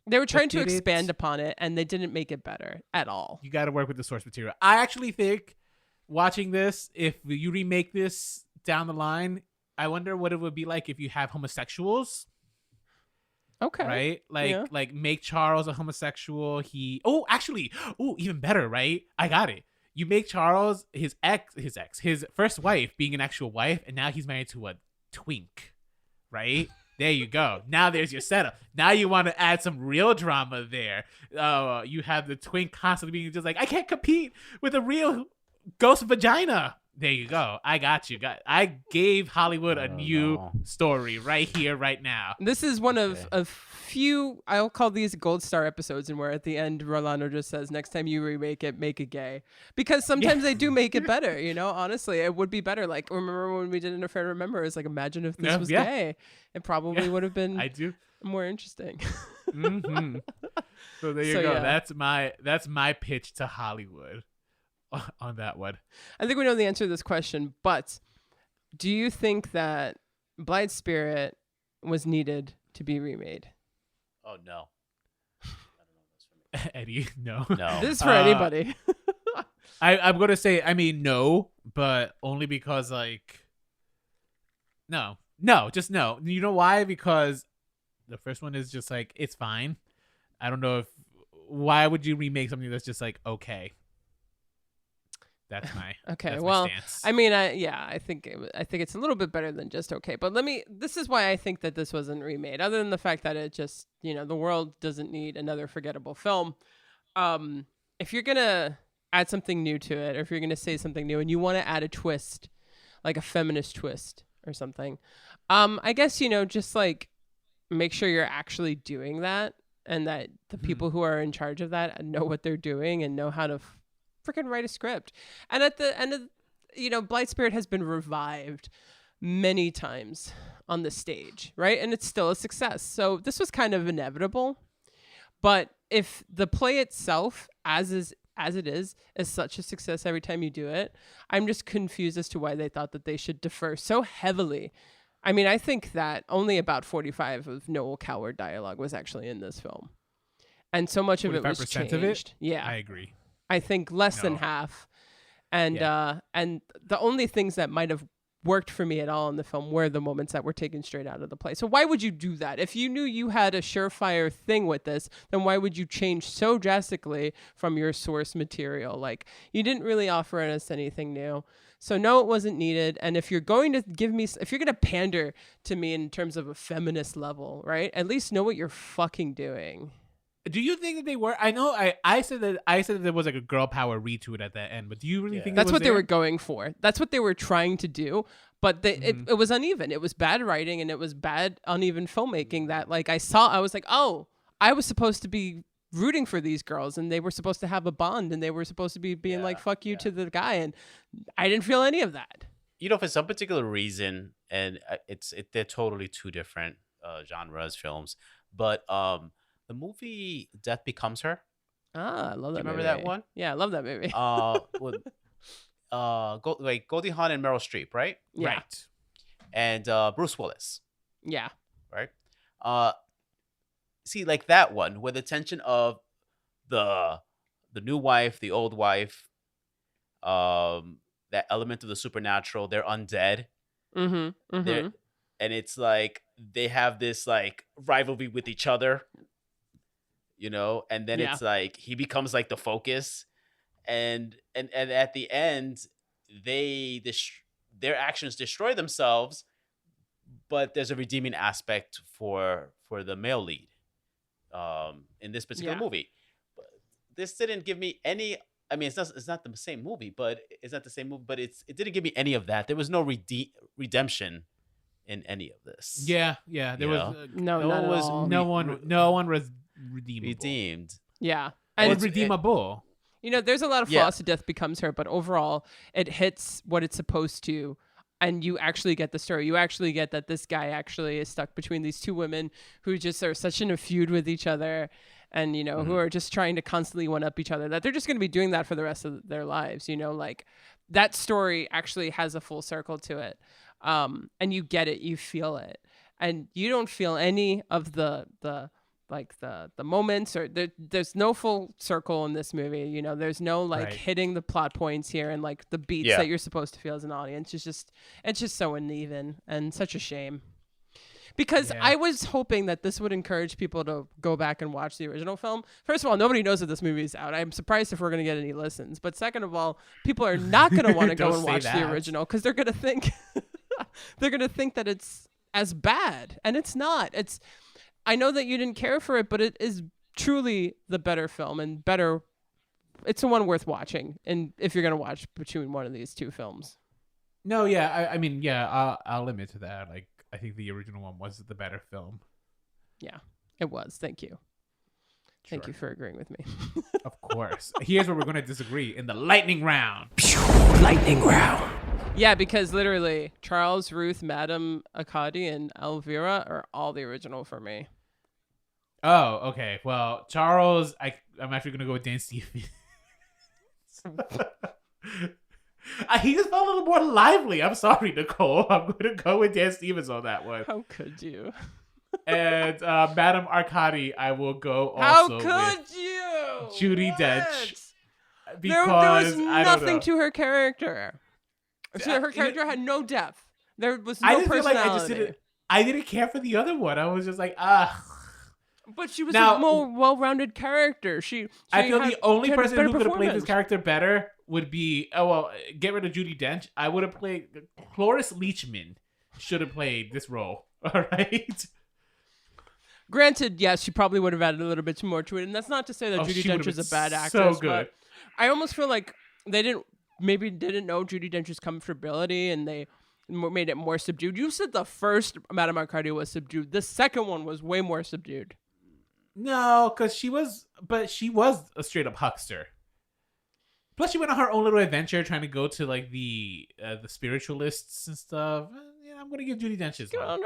they were trying to expand upon it and they didn't make it better at all. You got to work with the source material. I actually think watching this, if you remake this down the line, I wonder what it would be like if you have homosexuals. Okay. Right? Like make Charles a homosexual. Even better, right? I got it. You make Charles his first wife being an actual wife, and now he's married to a twink. Right? There you go. Now there's your setup. Now you want to add some real drama there. You have the twink constantly being just like, I can't compete with a real ghost vagina. There you go. I got you. I gave Hollywood a new story right here, right now. This is one of a few, I'll call these gold star episodes, and where at the end, Rolando just says, next time you remake it, make it gay. Because sometimes they do make it better, you know? Honestly, it would be better. Like, remember when we did an Affair to Remember? It's like, imagine if this was gay. It probably would have been more interesting. Mm-hmm. So there you go. Yeah. That's my pitch to Hollywood on that one. I think we know the answer to this question, but do you think that Blithe Spirit was needed to be remade? Oh no. Eddie, no. No. This is for anybody. I'm gonna say, I mean, no, but only because like, no, just no. You know why? Because the first one is just like, it's fine. I don't know why would you remake something that's just like okay. That's my okay. that's Well, my stance. I mean, I think it's a little bit better than just okay. But this is why I think that this wasn't remade. Other than the fact that it just, the world doesn't need another forgettable film. If you're gonna add something new to it, or if you're gonna say something new, and you want to add a twist, like a feminist twist or something, I guess just like make sure you're actually doing that, and that the people who are in charge of that know what they're doing and know how to freaking write a script. And at the end of, Blithe Spirit has been revived many times on the stage, right? And it's still a success. So this was kind of inevitable. But if the play itself, as it is such a success every time you do it, I'm just confused as to why they thought that they should defer so heavily. I mean, I think that only about 45 of Noel Coward dialogue was actually in this film. And so much of it was changed. Of it? Yeah. I agree. I think less than half. And and the only things that might have worked for me at all in the film were the moments that were taken straight out of the play. So why would you do that? If you knew you had a surefire thing with this, then why would you change so drastically from your source material? Like, you didn't really offer us anything new. So no, it wasn't needed. And if you're going to if you're going to pander to me in terms of a feminist level, right? At least know what you're fucking doing. Do you think that they were? I know I said that there was like a girl power read to it at that end, but do you really think that's what they were going for? That's what they were trying to do, but it was uneven. It was bad writing and it was bad, uneven filmmaking. That like I was like, oh, I was supposed to be rooting for these girls, and they were supposed to have a bond, and they were supposed to be being like, fuck you to the guy, and I didn't feel any of that. For some particular reason, and they're totally two different genres films, but the movie Death Becomes Her. Ah, I love that. Do you remember that one? Yeah, I love that movie. With Goldie Hawn and Meryl Streep, right? Yeah. Right. And Bruce Willis. Yeah. Right. See, like that one, with the tension of the new wife, the old wife, that element of the supernatural. They're undead. Mm-hmm. Mm-hmm. And it's like they have this like rivalry with each other. And then it's like he becomes like the focus, and at the end, their actions destroy themselves, but there's a redeeming aspect for the male lead, in this particular movie. But this didn't give me any. I mean, it's not the same movie, but it didn't give me any of that. There was no redemption in any of this. Yeah. There was no one was redeemed. Yeah. And it's redeemable. There's a lot of flaws to Death Becomes Her, but overall it hits what it's supposed to, and you actually get the story. You actually get that this guy actually is stuck between these two women who just are such in a feud with each other, and who are just trying to constantly one up each other, that they're just going to be doing that for the rest of their lives. Like that story actually has a full circle to it. And you get it, you feel it, and you don't feel any of the moments, or there's no full circle in this movie. There's no hitting the plot points here and like the beats that you're supposed to feel as an audience. It's just so uneven and such a shame, because I was hoping that this would encourage people to go back and watch the original film. First of all, nobody knows that this movie is out. I'm surprised if we're going to get any listens, but second of all, people are not going to want to go and watch the original, because they're going to think that it's as bad, and it's not. I know that you didn't care for it, but it is truly the better film and better. It's the one worth watching, and if you're going to watch between one of these two films. No, yeah, I mean, yeah, I'll admit to that. Like, I think the original one was the better film. Yeah, it was. Thank you. Sure. Thank you for agreeing with me. Of course. Here's where we're going to disagree in the lightning round. Lightning round. Yeah, because literally Charles, Ruth, Madame Akadi, and Elvira are all the original for me. Oh, okay. Well, Charles, I'm actually gonna go with Dan Stevens. He just felt a little more lively. I'm sorry, Nicole. I'm going to go with Dan Stevens on that one. How could you? And Madame Arcady, I will go also How could with you? Judi Dench. Because there was nothing to her character. So her character had no depth. There was no personality. I didn't care for the other one. I was just like, But she was a more well-rounded character. I feel the only person who could have played this character better would be, get rid of Judi Dench. I would have played, Cloris Leachman should have played this role. All right. Granted, yes, she probably would have added a little bit more to it, and that's not to say that Judi Dench is a bad actress. So good. But I almost feel like they didn't know Judi Dench's comfortability, and they made it more subdued. You said the first Madame Arcady was subdued. The second one was way more subdued. No, because she was a straight up huckster. Plus, she went on her own little adventure trying to go to like the spiritualists and stuff. Yeah, I'm gonna give Judi Dench this one.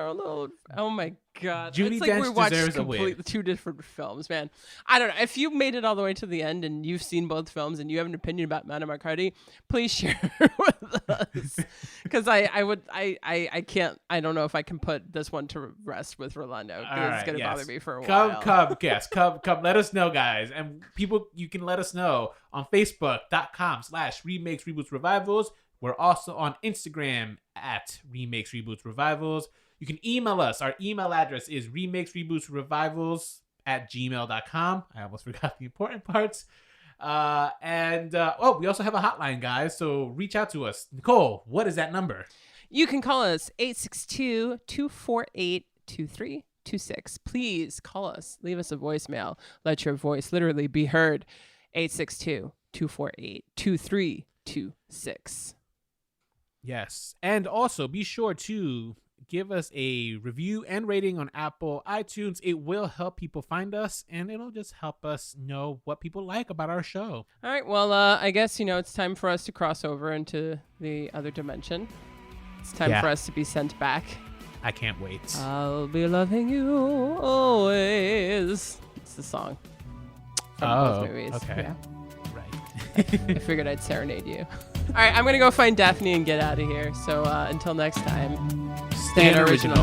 Oh my god, Judi Dench deserves a win. Two different films, man. I don't know if you made it all the way to the end and you've seen both films and you have an opinion about Madame Arcady. Please share with us, because I can't. I don't know if I can put this one to rest with Rolando. It's gonna bother me for a while. Come. Let us know, guys, and people. You can let us know on Facebook.com/Remakes, Reboots, Revivals. We're also on Instagram at Remakes, Reboots, Revivals. You can email us. Our email address is remakesrebootsrevivals@gmail.com. I almost forgot the important parts. We also have a hotline, guys, so reach out to us. Nicole, what is that number? You can call us 862-248-2326. Please call us. Leave us a voicemail. Let your voice literally be heard. 862-248-2326. Yes. And also be sure to give us a review and rating on Apple iTunes. It will help people find us, and it'll just help us know what people like about our show. All right. Well, I guess, it's time for us to cross over into the other dimension. It's time for us to be sent back. I can't wait. I'll be loving you always. It's the song from both movies. Okay. Yeah. Right. I figured I'd serenade you. All right, I'm going to go find Daphne and get out of here. So until next time, stay original.